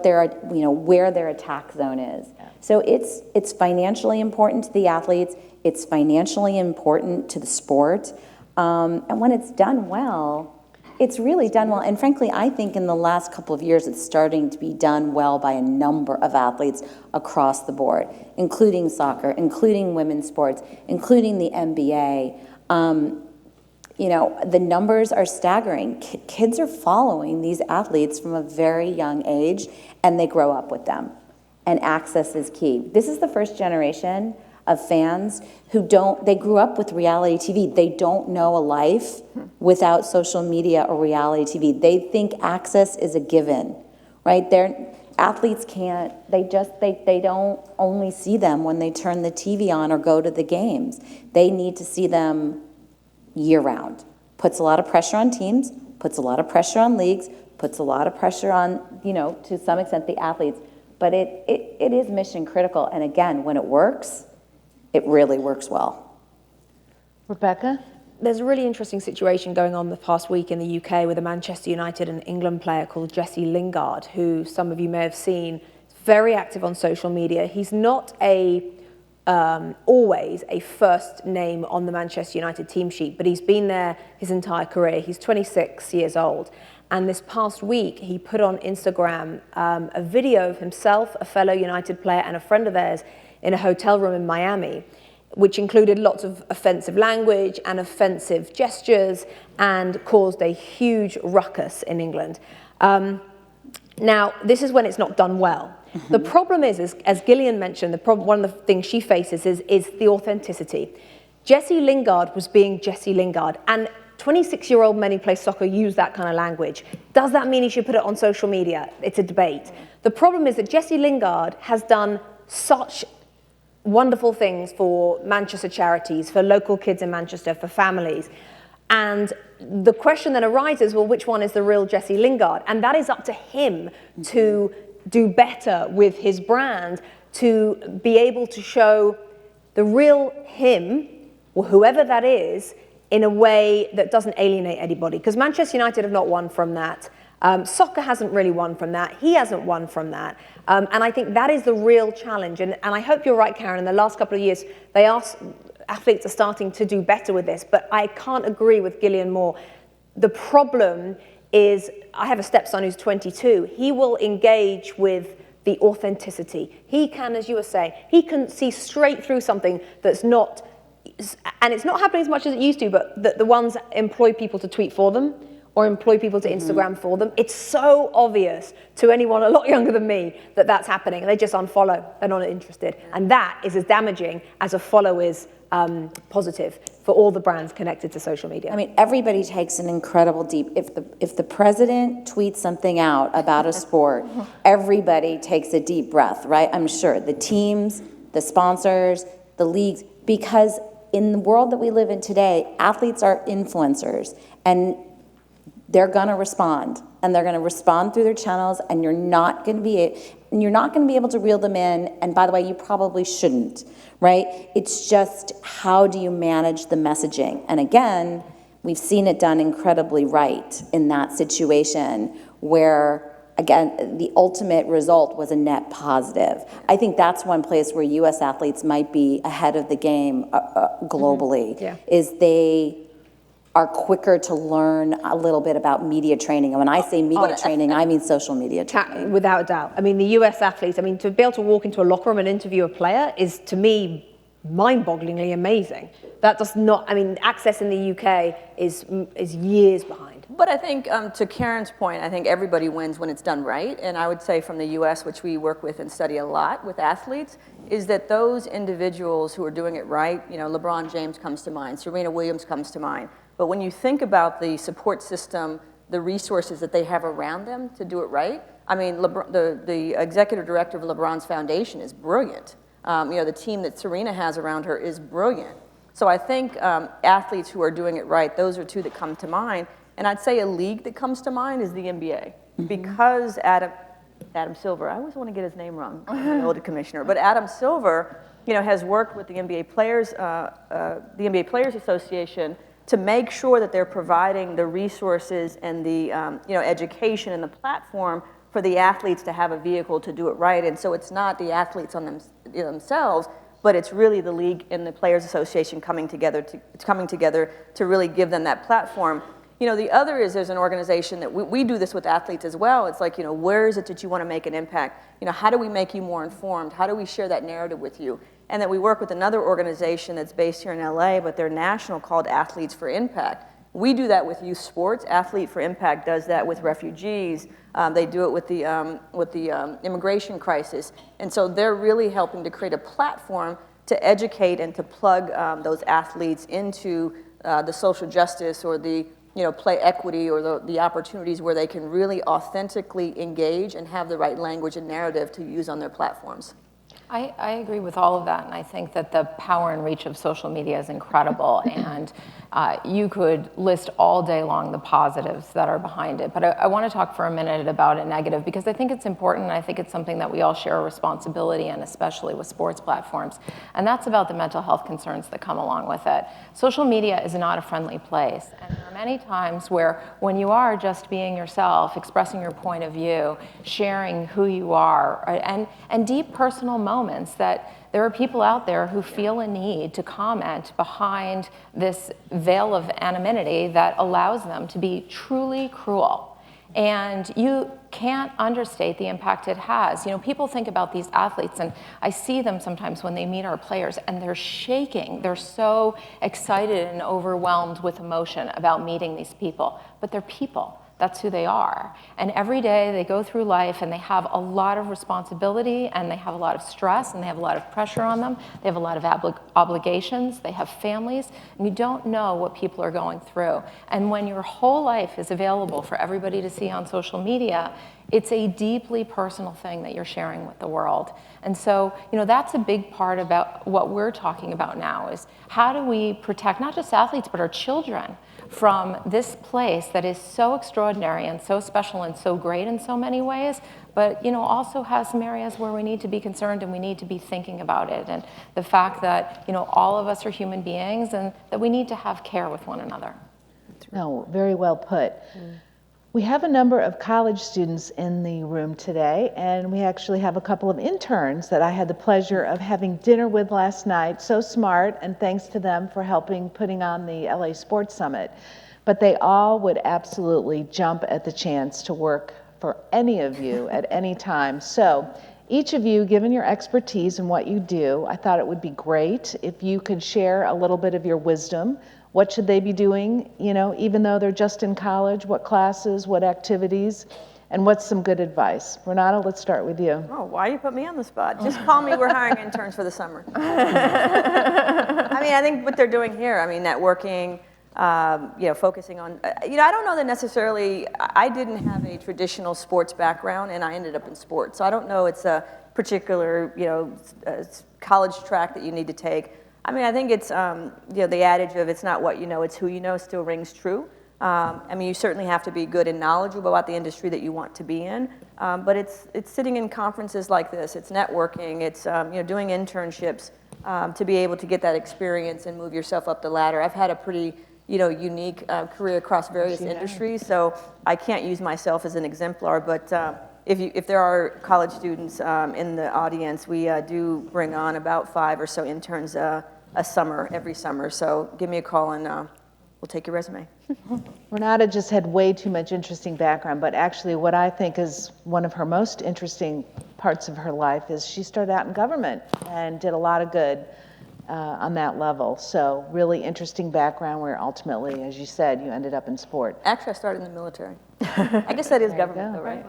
S4: their where their attack zone is. So it's financially important to the athletes. It's financially important to the sport. And when it's done well, it's really done well. And frankly, I think in the last couple of years, it's starting to be done well by a number of athletes across the board, including soccer, including women's sports, including the NBA. The numbers are staggering. Kids are following these athletes from a very young age, and they grow up with them. And access is key. This is the first generation of fans who they grew up with reality TV. They don't know a life without social media or reality TV. They think access is a given, right? Athletes can't, they don't only see them when they turn the TV on or go to the games. They need to see them year round. Puts a lot of pressure on teams, puts a lot of pressure on leagues, puts a lot of pressure on, to some extent, the athletes. But it is mission critical. And again, when it works, it really works well.
S2: Rebecca?
S3: There's a really interesting situation going on the past week in the UK with a Manchester United and England player called Jesse Lingard, who some of you may have seen, very active on social media. He's not always a first name on the Manchester United team sheet, but he's been there his entire career. He's 26 years old. And this past week, he put on Instagram a video of himself, a fellow United player, and a friend of theirs in a hotel room in Miami, which included lots of offensive language and offensive gestures and caused a huge ruckus in England. Now, this is when it's not done well. The problem is, as Gillian mentioned, one of the things she faces is the authenticity. Jesse Lingard was being Jesse Lingard, and 26-year-old men who play soccer use that kind of language. Does that mean he should put it on social media? It's a debate. The problem is that Jesse Lingard has done such wonderful things for Manchester charities, for local kids in Manchester, for families. And the question then arises, well, which one is the real Jesse Lingard? And that is up to him to do better with his brand, to be able to show the real him, or whoever that is, in a way that doesn't alienate anybody. Because Manchester United have not won from that. Soccer hasn't really won from that. He hasn't won from that. And I think that is the real challenge. And I hope you're right, Karen. In the last couple of years, athletes are starting to do better with this. But I can't agree with Gillian more. The problem is, I have a stepson who's 22. He will engage with the authenticity. He can, as you were saying, he can see straight through something that's not, and it's not happening as much as it used to, but the ones employ people to tweet for them or employ people to Instagram for them. It's so obvious to anyone a lot younger than me that that's happening. They just unfollow. They're not interested. And that is as damaging as a follow is positive for all the brands connected to social media.
S4: I mean, everybody takes an incredible deep, if the president tweets something out about a sport, everybody takes a deep breath, right? I'm sure the teams, the sponsors, the leagues, because in the world that we live in today, athletes are influencers, and they're going to respond, and they're going to respond through their channels, and you're not going to be able to reel them in. And by the way, you probably shouldn't, right? It's just, how do you manage the messaging? And again, we've seen it done incredibly right in that situation where, again, the ultimate result was a net positive. I think that's one place where U.S. athletes might be ahead of the game globally, is they are quicker to learn a little bit about media training. And when I say media training, I mean social media training.
S3: Without a doubt. I mean, the US athletes, to be able to walk into a locker room and interview a player is, to me, mind-bogglingly amazing. That does not, access in the UK is years behind.
S6: But I think, to Karen's point, I think everybody wins when it's done right. And I would say from the US, which we work with and study a lot with athletes, is that those individuals who are doing it right, LeBron James comes to mind, Serena Williams comes to mind. But when you think about the support system, the resources that they have around them to do it right, the executive director of LeBron's foundation is brilliant. The team that Serena has around her is brilliant. So I think athletes who are doing it right, those are two that come to mind. And I'd say a league that comes to mind is the NBA. Because Adam Silver, I always want to get his name wrong, I'm the old commissioner, but Adam Silver, has worked with the NBA Players Association to make sure that they're providing the resources and the education and the platform for the athletes to have a vehicle to do it right. And so it's not the athletes on themselves, but it's really the league and the Players Association coming together to really give them that platform. The other is, there's an organization that we do this with athletes as well. It's like, where is it that you want to make an impact? How do we make you more informed? How do we share that narrative with you? And that we work with another organization that's based here in LA, but they're national, called Athletes for Impact. We do that with youth sports. Athlete for Impact does that with refugees. They do it with the immigration crisis. And so they're really helping to create a platform to educate and to plug those athletes into the social justice or the play equity or the opportunities where they can really authentically engage and have the right language and narrative to use on their platforms.
S5: I agree with all of that, and I think that the power and reach of social media is incredible, and you could list all day long the positives that are behind it, but I want to talk for a minute about a negative, because I think it's important, and I think it's something that we all share a responsibility in, especially with sports platforms, and that's about the mental health concerns that come along with it. Social media is not a friendly place, and there are many times where when you are just being yourself, expressing your point of view, sharing who you are, and deep personal moments, that there are people out there who feel a need to comment behind this veil of anonymity that allows them to be truly cruel. And you can't understate the impact it has. People think about these athletes, and I see them sometimes when they meet our players, and they're shaking. They're so excited and overwhelmed with emotion about meeting these people, but they're people. That's who they are. And every day they go through life and they have a lot of responsibility and they have a lot of stress and they have a lot of pressure on them. They have a lot of obligations. They have families. And you don't know what people are going through. And when your whole life is available for everybody to see on social media, it's a deeply personal thing that you're sharing with the world. And so, that's a big part about what we're talking about now is how do we protect not just athletes, but our children from this place that is so extraordinary and so special and so great in so many ways, but also has some areas where we need to be concerned and we need to be thinking about it. And the fact that all of us are human beings and that we need to have care with one another.
S2: No, very well put. We have a number of college students in the room today, and we actually have a couple of interns that I had the pleasure of having dinner with last night. So smart, and thanks to them for helping putting on the LA Sports Summit. But they all would absolutely jump at the chance to work for any of you at any time. So each of you, given your expertise in what you do, I thought it would be great if you could share a little bit of your wisdom. What should they be doing, even though they're just in college? What classes, what activities, and what's some good advice? Renata, let's start with you.
S6: Oh, why you put me on the spot? Just call me, we're hiring interns for the summer. I think what they're doing here, networking, focusing on, I don't know that necessarily, I didn't have a traditional sports background and I ended up in sports. So I don't know it's a particular, college track that you need to take. I think it's, the adage of it's not what you know, it's who you know still rings true. You certainly have to be good and knowledgeable about the industry that you want to be in, but it's sitting in conferences like this, it's networking, it's doing internships to be able to get that experience and move yourself up the ladder. I've had a pretty unique career across various industries, so I can't use myself as an exemplar, but if there are college students in the audience, we do bring on about 5 or so interns every summer. So give me a call and we'll take your resume.
S2: Renata just had way too much interesting background, but actually what I think is one of her most interesting parts of her life is she started out in government and did a lot of good on that level. So really interesting background where ultimately, as you said, you ended up in sport.
S6: Actually, I started in the military. I guess that is government, though, right?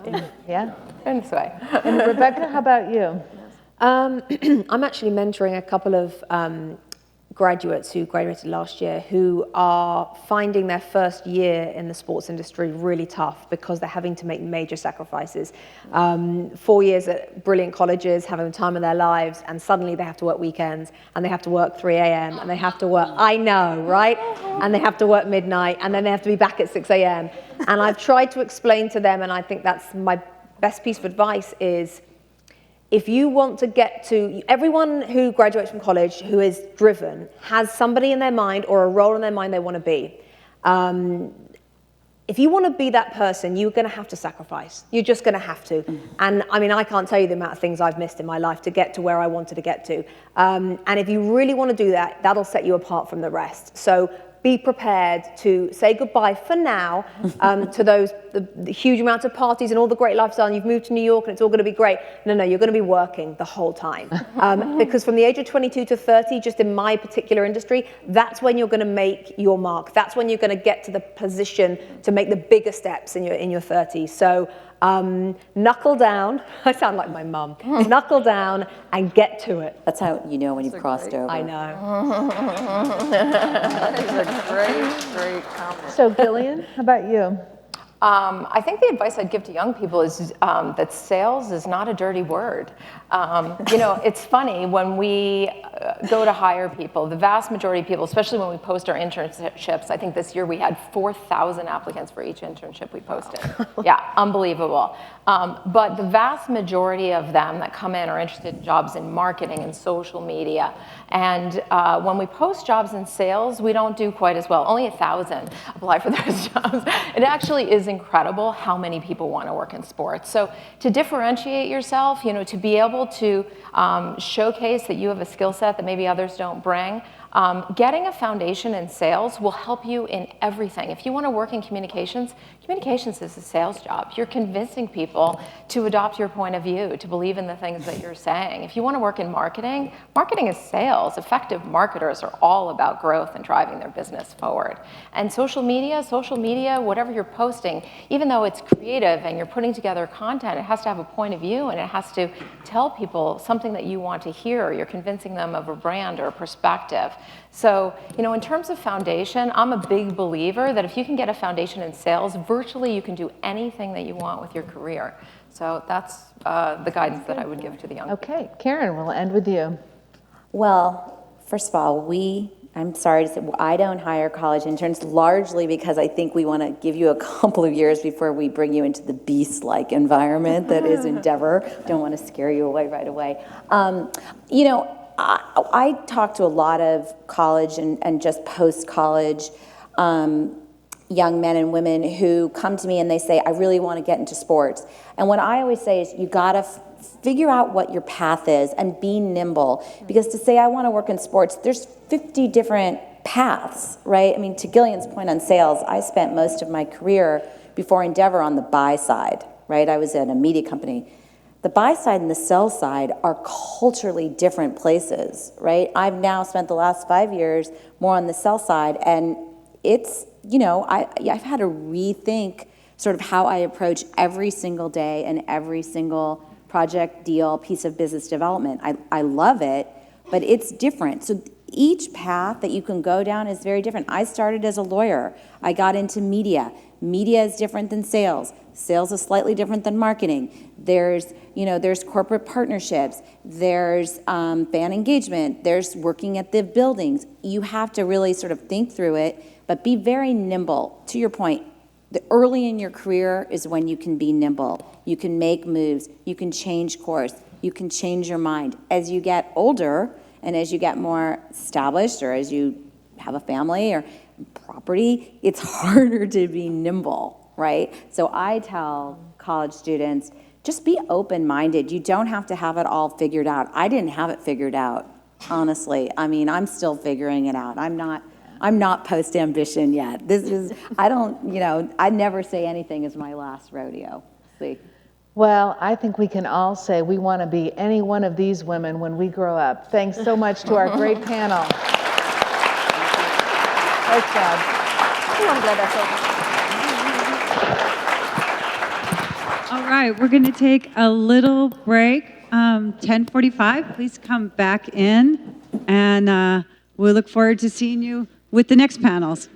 S2: Yeah.
S5: In this way.
S2: And Rebecca, how about you?
S3: I'm actually mentoring a couple of graduates who graduated last year who are finding their first year in the sports industry really tough because they're having to make major sacrifices. 4 years at brilliant colleges, having the time of their lives, and suddenly they have to work weekends, and they have to work 3 a.m., and they have to work, I know, right? And they have to work midnight, and then they have to be back at 6 a.m. And I've tried to explain to them, and I think that's my best piece of advice is, if you want to get to, everyone who graduates from college who is driven has somebody in their mind or a role in their mind they want to be. If you want to be that person, you're going to have to sacrifice. You're just going to have to. And I can't tell you the amount of things I've missed in my life to get to where I wanted to get to. And if you really want to do that, that'll set you apart from the rest. So be prepared to say goodbye for now to the huge amounts of parties and all the great lifestyle. And you've moved to New York and it's all going to be great. No, you're going to be working the whole time. Because from the age of 22 to 30, just in my particular industry, that's when you're going to make your mark. That's when you're going to get to the position to make the bigger steps in your 30s. So Knuckle down. I sound like my mum. Knuckle down and get to it.
S4: That's how you know when you've crossed over.
S3: I know.
S6: That is a great comment.
S2: So Gillian, how about you?
S5: I think the advice I'd give to young people is that sales is not a dirty word. It's funny when we go to hire people, the vast majority of people, especially when we post our internships, I think this year we had 4,000 applicants for each internship we posted. Yeah, unbelievable. But the vast majority of them that come in are interested in jobs in marketing and social media. And when we post jobs in sales, we don't do quite as well. Only 1,000 apply for those jobs. It actually is incredible how many people want to work in sports. So to differentiate yourself, to be able to showcase that you have a skill set that maybe others don't bring, getting a foundation in sales will help you in everything. If you want to work in communications, communications is a sales job. You're convincing people to adopt your point of view, to believe in the things that you're saying. If you want to work in marketing, marketing is sales. Effective marketers are all about growth and driving their business forward. And social media, whatever you're posting, even though it's creative and you're putting together content, it has to have a point of view and it has to tell people something that you want to hear. You're convincing them of a brand or a perspective. So, in terms of foundation, I'm a big believer that if you can get a foundation in sales, virtually you can do anything that you want with your career. So that's the guidance that I would give to the young people.
S2: Okay, Karen, we'll end with you.
S4: Well, first of all, I'm sorry to say, I don't hire college interns largely because I think we want to give you a couple of years before we bring you into the beast-like environment that is Endeavor. Don't want to scare you away right away. I talk to a lot of college and just post-college young men and women who come to me and they say, I really want to get into sports. And what I always say is you got to figure out what your path is and be nimble. Because to say I want to work in sports, there's 50 different paths, right? I mean, to Gillian's point on sales, I spent most of my career before Endeavor on the buy side, right? I was at a media company. The buy side and the sell side are culturally different places, right? I've now spent the last 5 years more on the sell side, and it's, I've had to rethink sort of how I approach every single day and every single project, deal, piece of business development. I love it, but it's different. So each path that you can go down is very different. I started as a lawyer. I got into media. Media is different than sales. Sales is slightly different than marketing. There's corporate partnerships. There's fan engagement. There's working at the buildings. You have to really sort of think through it, but be very nimble. To your point, the early in your career is when you can be nimble. You can make moves. You can change course. You can change your mind. As you get older and as you get more established or as you have a family or property, it's harder to be nimble, right? So I tell college students, just be open-minded. You don't have to have it all figured out. I didn't have it figured out, honestly. I mean, I'm still figuring it out. I'm not post-ambition yet. I never say anything is my last rodeo. See?
S2: Well, I think we can all say we want to be any one of these women when we grow up. Thanks so much to our great panel. Nice job.
S6: Oh, I'm glad that's over.
S1: All right, we're going to take a little break. 10:45. Please come back in, and we look forward to seeing you with the next panels.